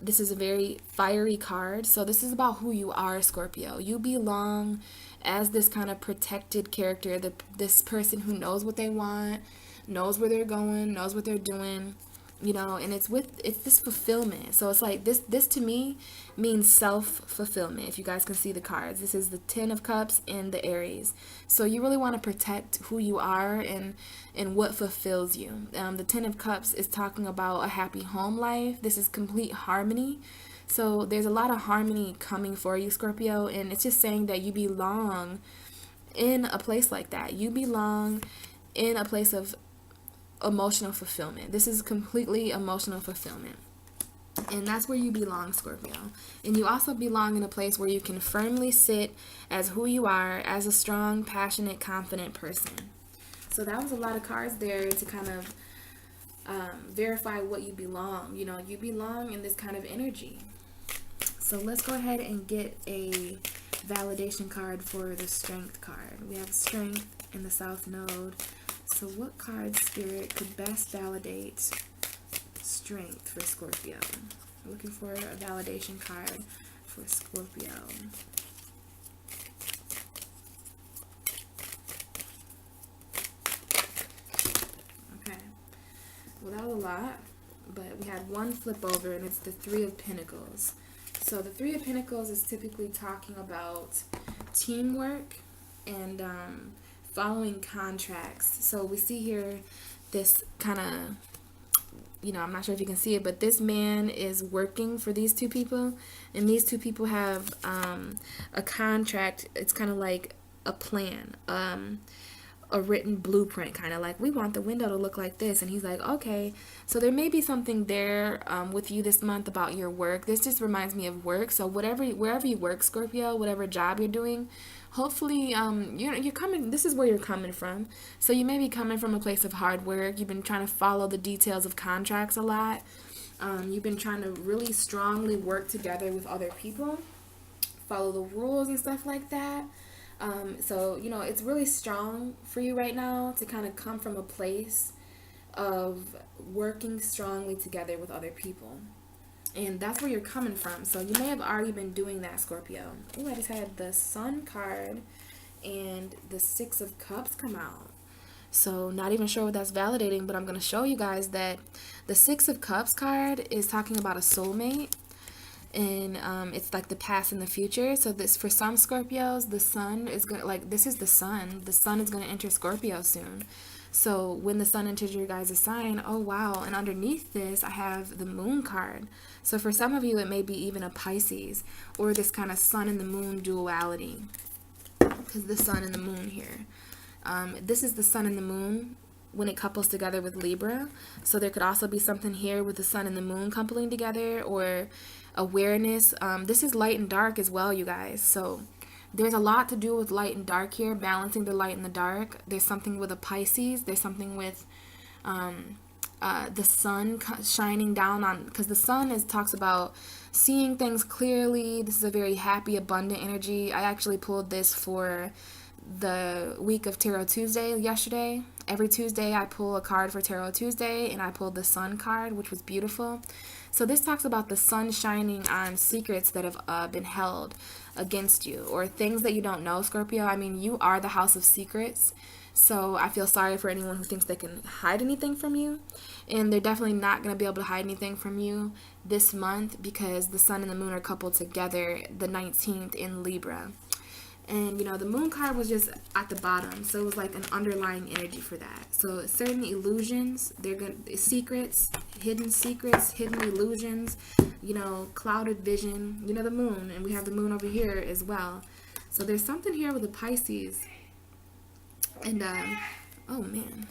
This is a very fiery card. So this is about who you are, Scorpio. You belong as this kind of protected character, this person who knows what they want, knows where they're going, knows what they're doing, you know, and it's this fulfillment. So it's like this to me means self-fulfillment. If you guys can see the cards, this is the Ten of Cups and the Aries. So you really want to protect who you are and what fulfills you. The Ten of Cups is talking about a happy home life. This is complete harmony. So there's a lot of harmony coming for you, Scorpio, and it's just saying that you belong in a place like that. You belong in a place of emotional fulfillment. This is completely emotional fulfillment. And that's where you belong, Scorpio. And you also belong in a place where you can firmly sit as who you are, as a strong, passionate, confident person. So that was a lot of cards there to kind of verify what you belong. You know, you belong in this kind of energy. So let's go ahead and get a validation card for the Strength card. We have Strength in the South Node. So what card, Spirit, could best validate Strength for Scorpio? Looking for a validation card for Scorpio. Okay. Well, that was a lot, but we had one flip over, and it's the Three of Pentacles. So the Three of Pentacles is typically talking about teamwork and following contracts. So we see here this kind of, you know, I'm not sure if you can see it, but this man is working for these two people, and these two people have a contract. It's kind of like a plan, a written blueprint, kind of like, we want the window to look like this, and he's like, okay. So there may be something there with you this month about your work. This just reminds me of work. So wherever you work, Scorpio, whatever job you're doing, hopefully you're coming, this is where you're coming from. So you may be coming from a place of hard work. You've been trying to follow the details of contracts a lot. You've been trying to really strongly work together with other people, follow the rules and stuff like that. So, you know, it's really strong for you right now to kind of come from a place of working strongly together with other people. And that's where you're coming from. So you may have already been doing that, Scorpio. Oh, I just had the Sun card and the Six of Cups come out. So not even sure what that's validating, but I'm going to show you guys that the Six of Cups card is talking about a soulmate. And it's like the past and the future. So this, for some Scorpios, the sun is going to, like, this is the sun. The sun is going to enter Scorpio soon. So when the sun enters your guys' sign, oh wow, and underneath this I have the moon card. So for some of you it may be even a Pisces, or this kind of sun and the moon duality, because the sun and the moon here. This is the sun and the moon when it couples together with Libra. So there could also be something here with the sun and the moon coupling together, or awareness. This is light and dark as well, you guys. So there's a lot to do with light and dark here, balancing the light and the dark. There's something with a Pisces. There's something with the sun shining down on, because the sun talks about seeing things clearly. This is a very happy, abundant energy. I actually pulled this for the week of Tarot Tuesday yesterday. Every Tuesday I pull a card for Tarot Tuesday, and I pulled the sun card, which was beautiful. So this talks about the sun shining on secrets that have been held against you, or things that you don't know, Scorpio. I mean, you are the house of secrets. So I feel sorry for anyone who thinks they can hide anything from you. And they're definitely not going to be able to hide anything from you this month, because the sun and the moon are coupled together the 19th in Libra. And, you know, the moon card was just at the bottom. So it was like an underlying energy for that. So certain illusions, they're going to, secrets, hidden illusions, you know, clouded vision, you know, the moon. And we have the moon over here as well. So there's something here with the Pisces. And, oh man.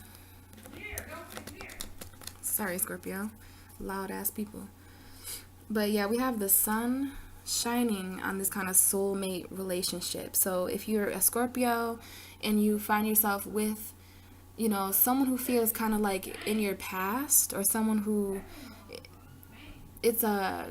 Sorry, Scorpio. Loud ass people. But yeah, we have the sun shining on this kind of soulmate relationship. So if you're a Scorpio and you find yourself with, someone who feels kind of like in your past, or someone who, it's a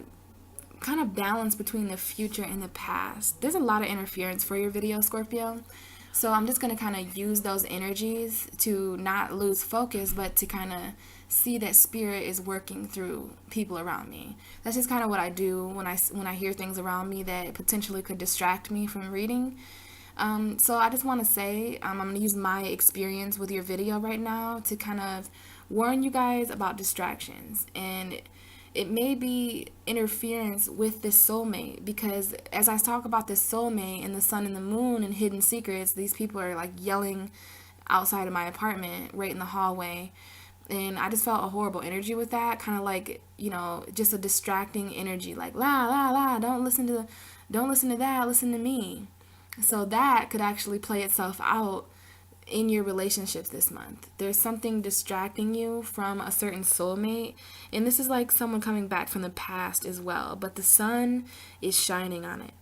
kind of balance between the future and the past. There's a lot of interference for your video, Scorpio. So I'm just going to kind of use those energies to not lose focus, but to kind of see that spirit is working through people around me. That's just kind of what I do when I hear things around me that potentially could distract me from reading. So I just want to say, I'm going to use my experience with your video right now to kind of warn you guys about distractions. And it may be interference with this soulmate, because as I talk about this soulmate and the sun and the moon and hidden secrets, these people are like yelling outside of my apartment right in the hallway. And I just felt a horrible energy with that, kind of like, just a distracting energy, like la la la, don't listen to that, listen to me. So that could actually play itself out in your relationships this month. There's something distracting you from a certain soulmate, and this is like someone coming back from the past as well, but the sun is shining on it.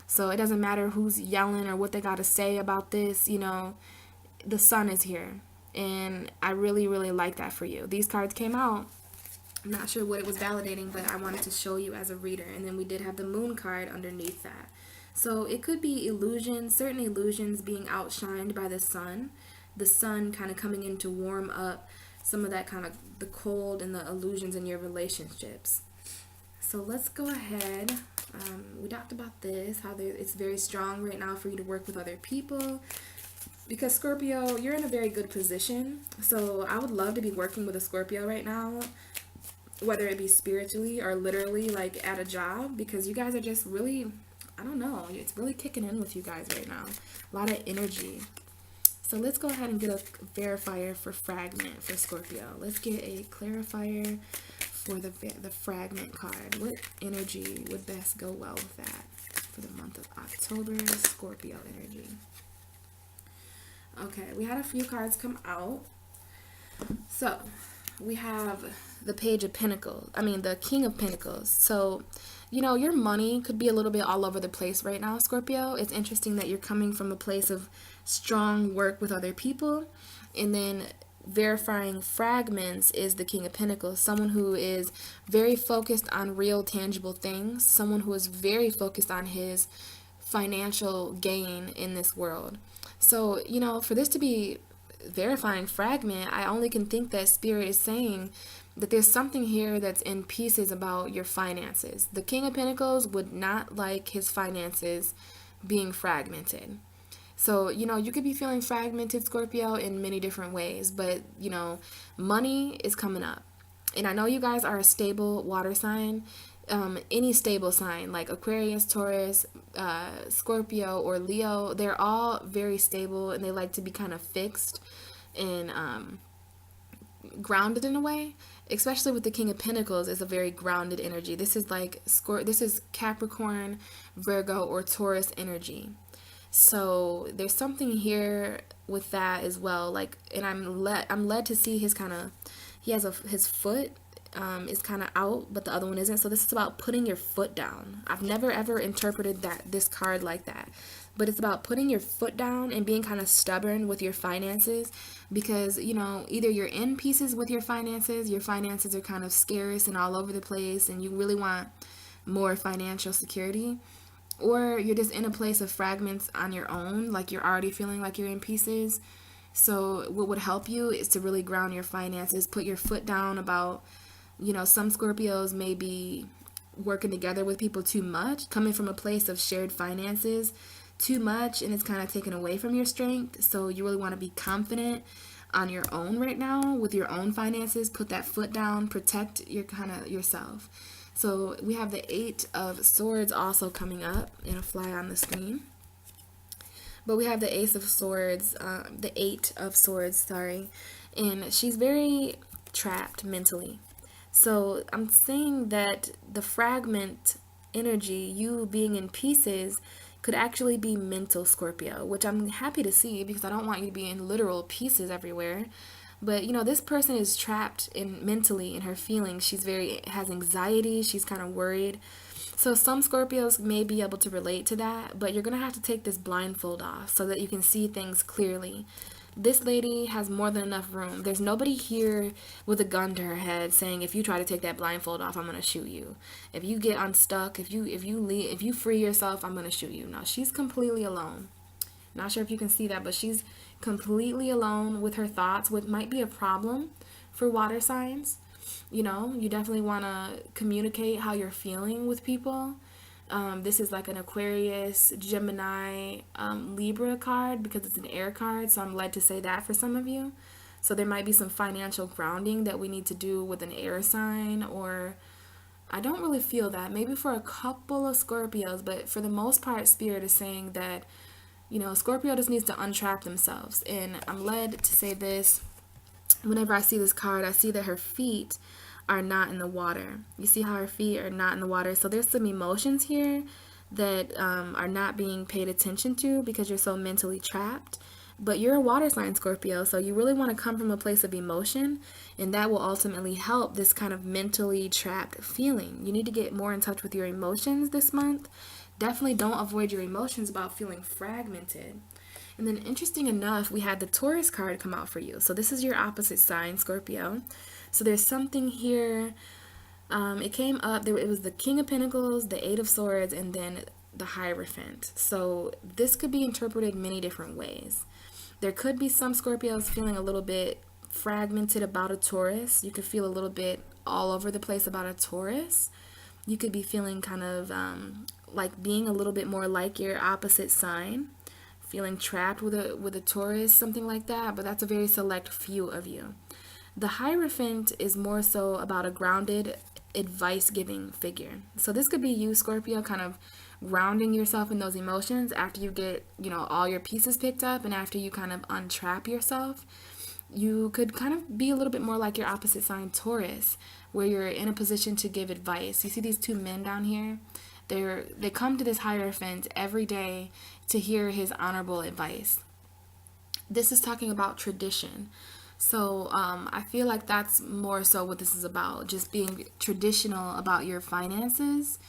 So it doesn't matter who's yelling or what they got to say about this, the sun is here. And I really, really like that for you. These cards came out. I'm not sure what it was validating, but I wanted to show you as a reader. And then we did have the moon card underneath that. So it could be illusions, certain illusions being outshined by the sun kind of coming in to warm up some of that kind of the cold and the illusions in your relationships. So let's go ahead. We talked about this, how it's very strong right now for you to work with other people. Because Scorpio, you're in a very good position. So I would love to be working with a Scorpio right now, whether it be spiritually or literally like at a job, because you guys are just really, I don't know, it's really kicking in with you guys right now. A lot of energy. So let's go ahead and get a verifier for fragment for Scorpio. Let's get a clarifier for the fragment card. What energy would best go well with that for the month of October? Scorpio energy. Okay, we had a few cards come out. So we have the Page of Pentacles. The King of Pentacles. So, your money could be a little bit all over the place right now, Scorpio. It's interesting that you're coming from a place of strong work with other people. And then verifying fragments is the King of Pentacles. Someone who is very focused on real, tangible things. Someone who is very focused on his financial gain in this world. So, for this to be verifying fragment, I only can think that Spirit is saying that there's something here that's in pieces about your finances. The King of Pentacles would not like his finances being fragmented. So, you could be feeling fragmented, Scorpio, in many different ways, but, money is coming up. And I know you guys are a stable water sign. Any stable sign like Aquarius, Taurus, Scorpio, or Leo, they're all very stable, and they like to be kind of fixed and grounded in a way. Especially with the King of Pentacles, is a very grounded energy. This is like this is Capricorn, Virgo, or Taurus energy. So there's something here with that as well. Like, and I'm led to see his his foot is kind of out, but the other one isn't. So this is about putting your foot down. I've never ever interpreted this card like that, but it's about putting your foot down and being kind of stubborn with your finances, because either you're in pieces with your finances are kind of scarce and all over the place, and you really want more financial security, or you're just in a place of fragments on your own, like you're already feeling like you're in pieces. So what would help you is to really ground your finances, put your foot down about, some Scorpios may be working together with people too much, coming from a place of shared finances too much, and it's kind of taken away from your strength. So you really want to be confident on your own right now with your own finances. Put that foot down, protect yourself. So we have the 8 of Swords also coming up in a fly on the screen. But we have the Ace of Swords, the 8 of Swords, sorry. And she's very trapped mentally. So I'm saying that the fragment energy, you being in pieces, could actually be mental, Scorpio, which I'm happy to see, because I don't want you to be in literal pieces everywhere. But, this person is trapped mentally in her feelings. Has anxiety. She's kind of worried. So some Scorpios may be able to relate to that, but you're going to have to take this blindfold off so that you can see things clearly. This lady has more than enough room. There's nobody here with a gun to her head saying, if you try to take that blindfold off, I'm going to shoot you. If you get unstuck, if you free yourself, I'm going to shoot you. No, she's completely alone. Not sure if you can see that, but she's completely alone with her thoughts, what might be a problem for water signs. You definitely want to communicate how you're feeling with people. This is like an Aquarius, Gemini, Libra card because it's an air card. So I'm led to say that for some of you. So there might be some financial grounding that we need to do with an air sign, or I don't really feel that. Maybe for a couple of Scorpios, but for the most part, Spirit is saying that, Scorpio just needs to untrap themselves. And I'm led to say this. Whenever I see this card, I see that her feet are not in the water. You see how her feet are not in the water? So there's some emotions here that are not being paid attention to because you're so mentally trapped. But you're a water sign, Scorpio, so you really want to come from a place of emotion, and that will ultimately help this kind of mentally trapped feeling. You need to get more in touch with your emotions this month. Definitely don't avoid your emotions about feeling fragmented. And then interesting enough, we had the Taurus card come out for you. So this is your opposite sign, Scorpio. So there's something here. It came up. It was the King of Pentacles, the Eight of Swords, and then the Hierophant. So this could be interpreted many different ways. There could be some Scorpios feeling a little bit fragmented about a Taurus. You could feel a little bit all over the place about a Taurus. You could be feeling kind of like being a little bit more like your opposite sign. Feeling trapped with a Taurus, something like that, but that's a very select few of you. The Hierophant is more so about a grounded, advice-giving figure. So this could be you, Scorpio, kind of grounding yourself in those emotions after you get, all your pieces picked up, and after you kind of untrap yourself. You could kind of be a little bit more like your opposite sign, Taurus, where you're in a position to give advice. You see these two men down here? They come to this Hierophant every day to hear his honorable advice. This is talking about tradition. So I feel like that's more so what this is about, just being traditional about your finances,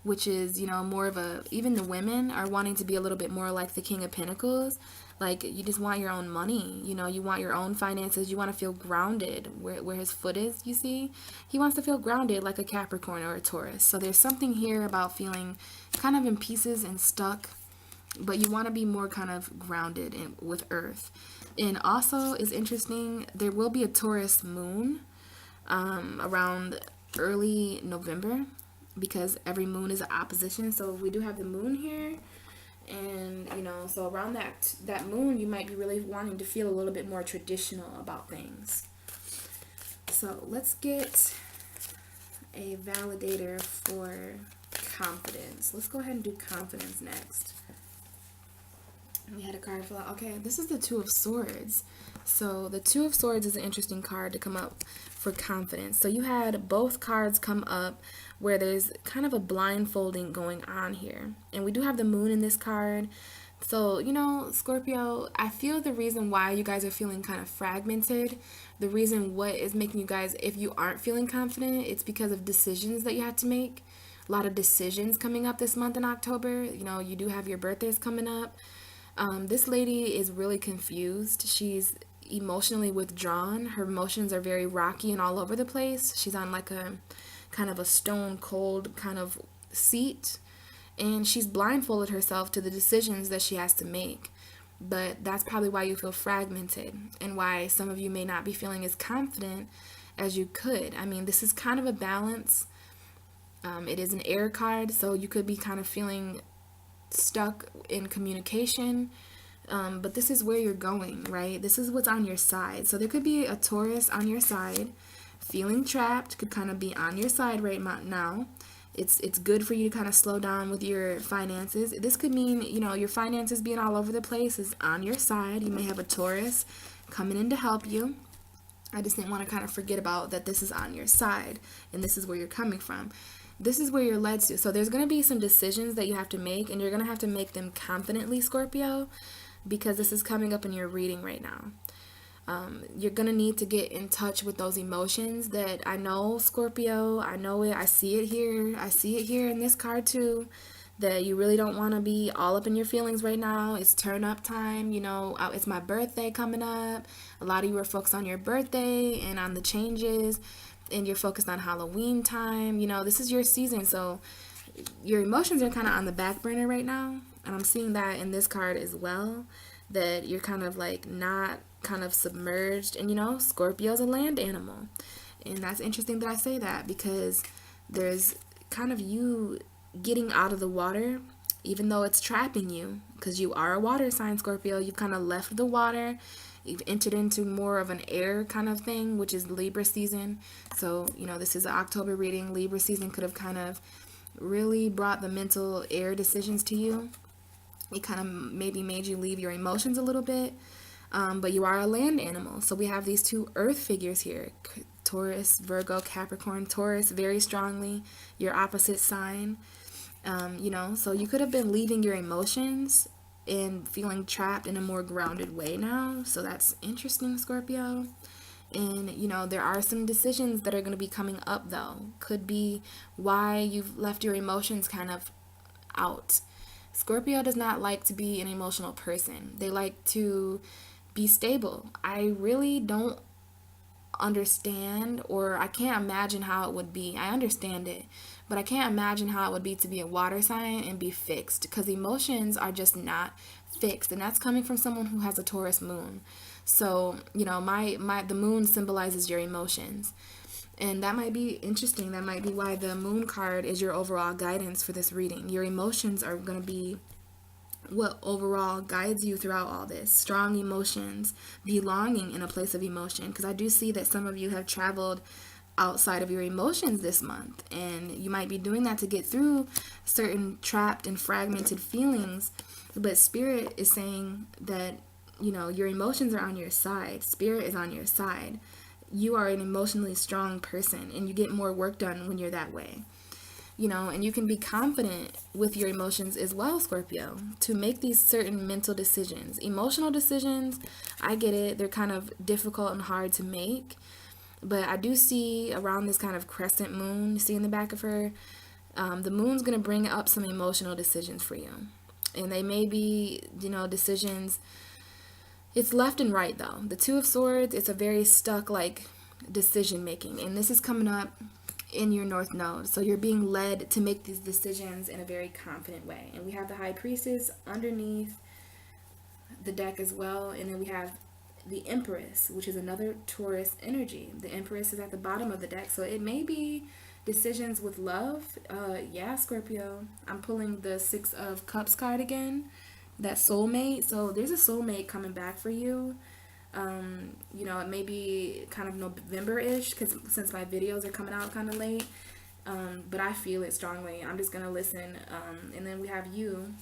which is, more of even the women are wanting to be a little bit more like the King of Pentacles. Like, you just want your own money, you want your own finances. You want to feel grounded where his foot is, you see. He wants to feel grounded like a Capricorn or a Taurus. So there's something here about feeling kind of in pieces and stuck, but you want to be more kind of grounded with earth. And also is interesting, there will be a Taurus moon around early November, because every moon is an opposition. So we do have the moon here. And, so around that moon, you might be really wanting to feel a little bit more traditional about things. So let's get a validator for confidence. Let's go ahead and do confidence next. We had a card for that. Okay, this is the Two of Swords. So the Two of Swords is an interesting card to come up for confidence. So you had both cards come up where there's kind of a blindfolding going on here. And we do have the moon in this card. So, Scorpio, I feel the reason why you guys are feeling kind of fragmented, the reason what is making you guys, if you aren't feeling confident, it's because of decisions that you have to make. A lot of decisions coming up this month in October. You do have your birthdays coming up. This lady is really confused. She's emotionally withdrawn. Her emotions are very rocky and all over the place. She's on like a kind of a stone cold kind of seat, and she's blindfolded herself to the decisions that she has to make. But that's probably why you feel fragmented, and why some of you may not be feeling as confident as you could. I mean, this is kind of a balance. It is an air card, so you could be kind of feeling stuck in communication, but this is where you're going, right? This is what's on your side. So there could be a Taurus on your side, feeling trapped, could kind of be on your side right now. It's good for you to kind of slow down with your finances. This could mean, your finances being all over the place is on your side. You may have a Taurus coming in to help you. I just didn't want to kind of forget about that this is on your side, and this is where you're coming from. This is where you're led to. So there's going to be some decisions that you have to make, and you're going to have to make them confidently, Scorpio, because this is coming up in your reading right now. You're going to need to get in touch with those emotions that I know, Scorpio, I know it. I see it here. I see it here in this card too, that you really don't want to be all up in your feelings right now. It's turn up time. It's my birthday coming up. A lot of you are focused on your birthday and on the changes, and you're focused on Halloween time. This is your season. So your emotions are kind of on the back burner right now. And I'm seeing that in this card as well, that you're kind of like not kind of submerged. And Scorpio's a land animal, and that's interesting that I say that, because there's kind of you getting out of the water, even though it's trapping you, because you are a water sign, Scorpio. You've kind of left the water, you've entered into more of an air kind of thing, which is Libra season. So this is an October reading. Libra season could have kind of really brought the mental air decisions to you. It kind of maybe made you leave your emotions a little bit. But you are a land animal. So we have these two earth figures here. Taurus, Virgo, Capricorn. Taurus, very strongly your opposite sign. So you could have been leaving your emotions and feeling trapped in a more grounded way now. So that's interesting, Scorpio. And, there are some decisions that are going to be coming up, though. Could be why you've left your emotions kind of out. Scorpio does not like to be an emotional person. They like to be stable. I really don't understand, or I can't imagine how it would be. I understand it, but I can't imagine how it would be to be a water sign and be fixed, because emotions are just not fixed. And that's coming from someone who has a Taurus moon. So, the moon symbolizes your emotions. And that might be interesting. That might be why the moon card is your overall guidance for this reading. Your emotions are going to be what overall guides you throughout all this. Strong emotions, belonging in a place of emotion. Because I do see that some of you have traveled outside of your emotions this month. And you might be doing that to get through certain trapped and fragmented feelings. But Spirit is saying that, your emotions are on your side. Spirit is on your side. You are an emotionally strong person, and you get more work done when you're that way. And you can be confident with your emotions as well, Scorpio, to make these certain mental decisions. Emotional decisions, I get it, they're kind of difficult and hard to make. But I do see around this kind of crescent moon, you see in the back of her, the moon's going to bring up some emotional decisions for you. And they may be, decisions. It's left and right, though. The Two of Swords, it's a very stuck, decision making. And this is coming up in your North Node. So you're being led to make these decisions in a very confident way. And we have the High Priestess underneath the deck as well. And then we have the Empress, which is another Taurus energy. The Empress is at the bottom of the deck. So it may be decisions with love. Yeah, Scorpio. I'm pulling the Six of Cups card again. That soulmate. So there's a soulmate coming back for you. It may be kind of November-ish, because since my videos are coming out kind of late, but I feel it strongly. I'm just gonna listen. And then we have you.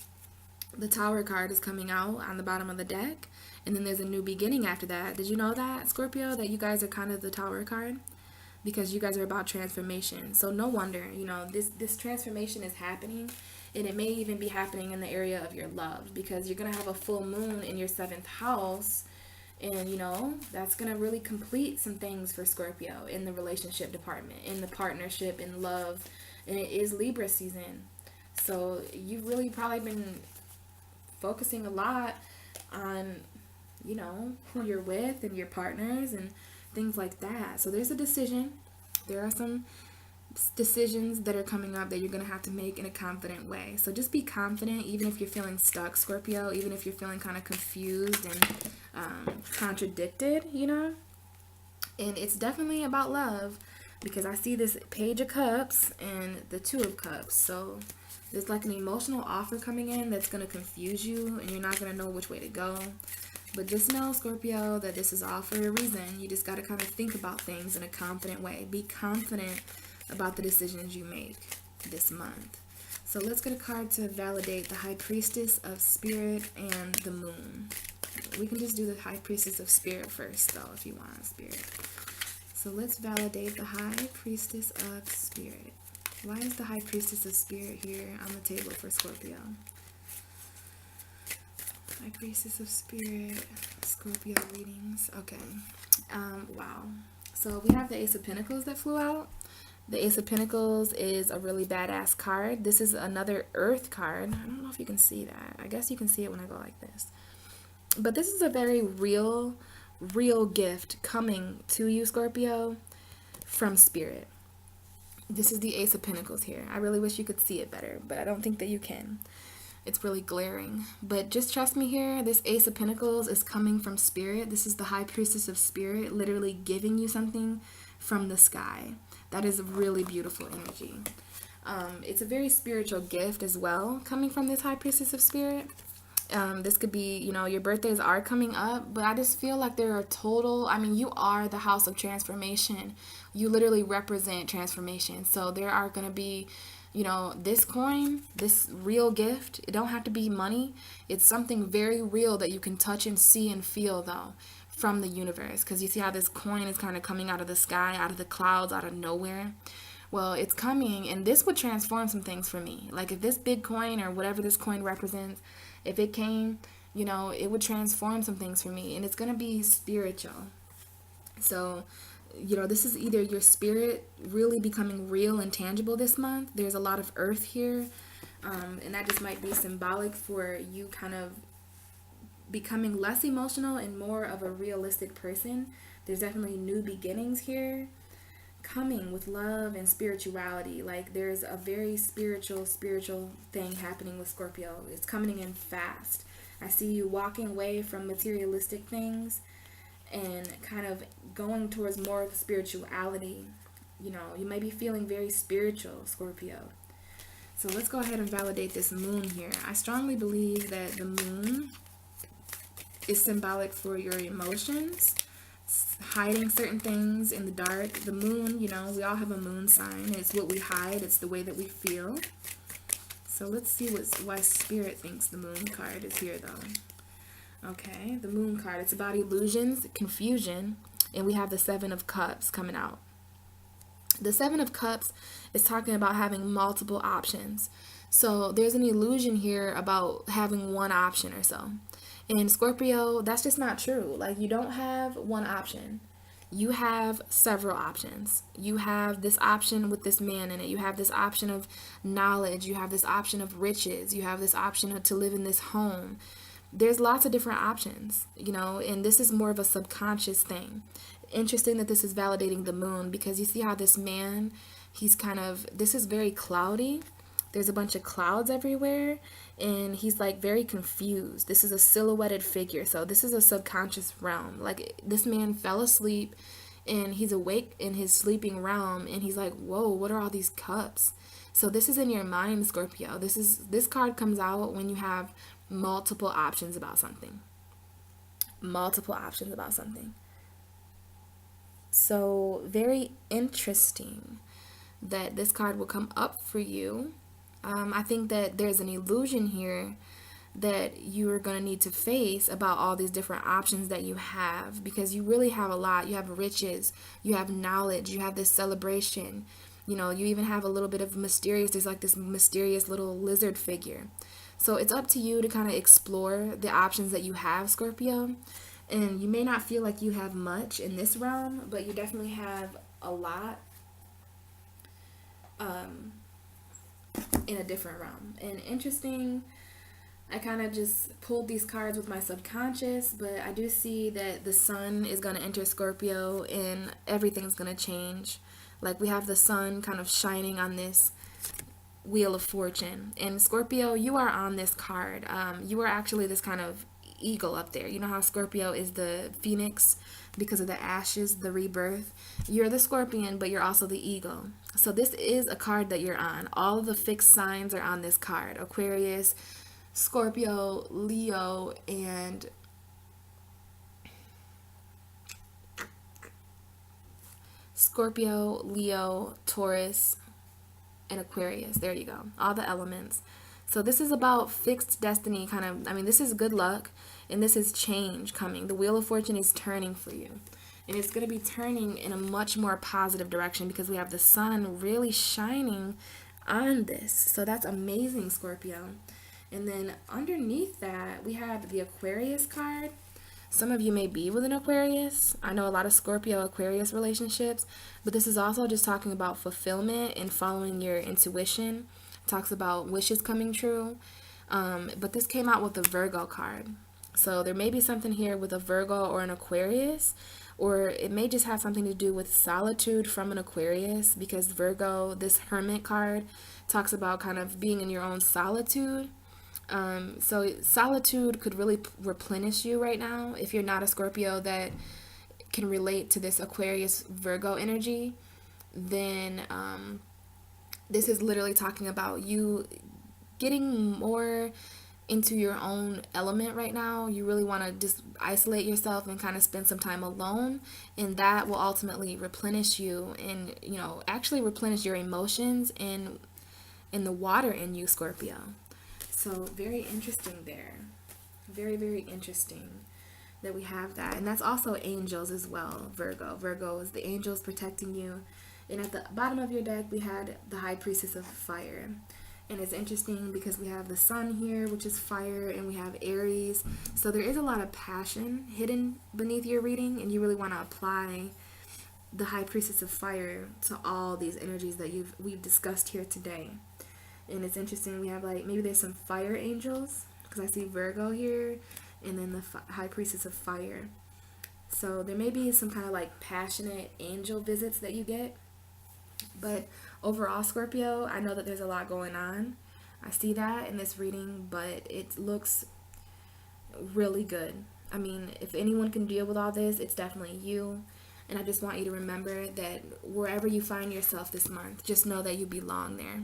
The Tower card is coming out on the bottom of the deck, and then there's a new beginning after that. Did you know that, Scorpio, that you guys are kind of the Tower card? Because you guys are about transformation. So no wonder, this transformation is happening. And it may even be happening in the area of your love, because you're going to have a full moon in your 7th house. And, that's going to really complete some things for Scorpio in the relationship department, in the partnership, in love. And it is Libra season. So you've really probably been focusing a lot on, who you're with and your partners and things like that. So there's a decision. There are some decisions that are coming up that you're going to have to make in a confident way. So just be confident, even if you're feeling stuck, Scorpio, even if you're feeling kind of confused and contradicted, And it's definitely about love, because I see this Page of Cups and the Two of Cups. So there's like an emotional offer coming in that's going to confuse you, and you're not going to know which way to go. But just know, Scorpio, that this is all for a reason. You just got to kind of think about things in a confident way. Be confident about the decisions you make this month. So let's get a card to validate the High Priestess of Spirit and the Moon. We can just do the High Priestess of Spirit first, though, if you want, Spirit. So let's validate the High Priestess of Spirit. Why is the High Priestess of Spirit here on the table for Scorpio? My Priestess of Spirit, Scorpio readings. Okay. Wow. So we have the Ace of Pentacles that flew out. The Ace of Pentacles is a really badass card. This is another Earth card. I don't know if you can see that. I guess you can see it when I go like this. But this is a very real gift coming to you, Scorpio, from Spirit. This is the Ace of Pentacles here. I really wish you could see it better, but I don't think that you can. It's really glaring. But just trust me here, this Ace of Pentacles is coming from Spirit. This is the High Priestess of Spirit, literally giving you something from the sky. That is really beautiful energy. It's a very spiritual gift as well, coming from this High Priestess of Spirit. This could be, you know, your birthdays are coming up, but I just feel like there are total, I mean, you are the house of transformation. You literally represent transformation. So there are going to be, you know, this coin, this real gift, it don't have to be money. It's something very real that you can touch and see and feel, though, from the universe. Because you see how this coin is kind of coming out of the sky, out of the clouds, out of nowhere. Well, it's coming, and this would transform some things for me. Like if this big coin or whatever this coin represents, if it came, you know, it would transform some things for me. And it's going to be spiritual. So, you know, this is either your spirit really becoming real and tangible this month. There's a lot of earth here. And that just might be symbolic for you kind of becoming less emotional and more of a realistic person. There's definitely new beginnings here coming with love and spirituality. Like there's a very spiritual thing happening with Scorpio. It's coming in fast. I see you walking away from materialistic things and kind of going towards more of spirituality. You know, you may be feeling very spiritual, Scorpio. So let's go ahead and validate this moon here. I strongly believe that the moon is symbolic for your emotions, hiding certain things in the dark. The moon, you know, we all have a moon sign. It's what we hide. It's the way that we feel. So let's see why Spirit thinks the moon card is here, though. Okay, the moon card. It's about illusions, confusion, and we have the Seven of Cups coming out. The Seven of Cups is talking about having multiple options. So there's an illusion here about having one option or so. And Scorpio, that's just not true. Like, you don't have one option. You have several options. You have this option with this man in it. You have this option of knowledge. You have this option of riches. You have this option to live in this home. There's lots of different options, you know, and this is more of a subconscious thing. Interesting that this is validating the moon, because you see how this man, he's kind of, this is very cloudy. There's a bunch of clouds everywhere, and he's like very confused. This is a silhouetted figure, so this is a subconscious realm. Like, this man fell asleep and he's awake in his sleeping realm, and he's like, whoa, what are all these cups? So this is in your mind, Scorpio. This card comes out when you have multiple options about something. Multiple options about something. So very interesting that this card will come up for you. I think that there's an illusion here that you are going to need to face about all these different options that you have, because you really have a lot. You have riches, you have knowledge, you have this celebration, you know, you even have a little bit of mysterious, there's like this mysterious little lizard figure. So it's up to you to kind of explore the options that you have, Scorpio. And you may not feel like you have much in this realm, but you definitely have a lot in a different realm. And interesting, I kind of just pulled these cards with my subconscious, but I do see that the sun is going to enter Scorpio and everything's going to change. Like, we have the sun kind of shining on this Wheel of Fortune. And Scorpio, you are on this card. You are actually this kind of eagle up there. You know how Scorpio is the phoenix because of the ashes, the rebirth? You're the scorpion, but you're also the eagle. So this is a card that you're on. All of the fixed signs are on this card. Aquarius, Scorpio, Leo, and Scorpio, Leo, Taurus, and Aquarius. There you go. All the elements. So this is about fixed destiny, kind of. I mean, this is good luck, and this is change coming. The Wheel of Fortune is turning for you, and it's going to be turning in a much more positive direction because we have the sun really shining on this. So that's amazing, Scorpio. And then underneath that, we have the Aquarius card. Some of you may be with an Aquarius. I know a lot of Scorpio Aquarius relationships, but this is also just talking about fulfillment and following your intuition. It talks about wishes coming true. But this came out with the Virgo card. So there may be something here with a Virgo or an Aquarius, or it may just have something to do with solitude from an Aquarius, because Virgo, this Hermit card, talks about kind of being in your own solitude. So solitude could really replenish you right now if you're not a Scorpio that can relate to this Aquarius Virgo energy. Then this is literally talking about you getting more into your own element right now. You really want to just isolate yourself and kind of spend some time alone, and that will ultimately replenish you and, you know, actually replenish your emotions and the water in you, Scorpio. So very interesting there. Very, very interesting that we have that. And that's also angels as well, Virgo. Virgo is the angels protecting you. And at the bottom of your deck, we had the High Priestess of Fire. And it's interesting because we have the Sun here, which is fire, and we have Aries. So there is a lot of passion hidden beneath your reading, and you really want to apply the High Priestess of Fire to all these energies that we've discussed here today. And it's interesting, we have like, maybe there's some fire angels, because I see Virgo here, and then the High Priestess of Fire. So there may be some kind of like passionate angel visits that you get. But overall, Scorpio, I know that there's a lot going on. I see that in this reading, but it looks really good. I mean, if anyone can deal with all this, it's definitely you. And I just want you to remember that wherever you find yourself this month, just know that you belong there.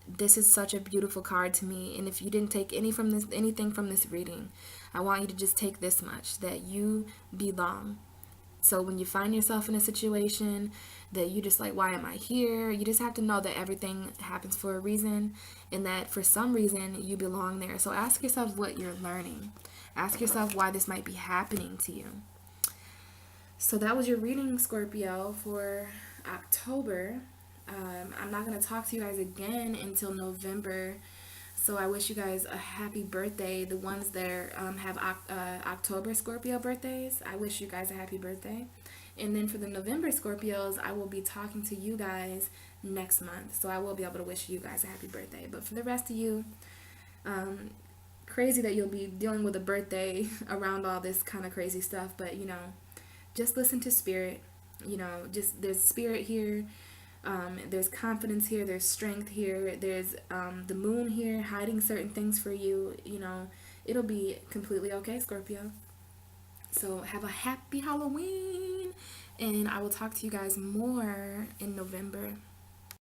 This is such a beautiful card to me, and if you didn't take anything from this reading, I want you to just take this much, that you belong. So when you find yourself in a situation that you just like, why am I here? You just have to know that everything happens for a reason, and that for some reason you belong there. So ask yourself what you're learning. Ask yourself why this might be happening to you. So that was your reading, Scorpio, for October. I'm not going to talk to you guys again until November. So I wish you guys a happy birthday. The ones that have October Scorpio birthdays, I wish you guys a happy birthday. And then for the November Scorpios, I will be talking to you guys next month. So I will be able to wish you guys a happy birthday. But for the rest of you, crazy that you'll be dealing with a birthday around all this kind of crazy stuff. But, you know, just listen to spirit. You know, just there's spirit here. There's confidence here, there's strength here, there's the moon here hiding certain things for you. You know, it'll be completely okay, Scorpio. So have a happy Halloween, and I will talk to you guys more in November.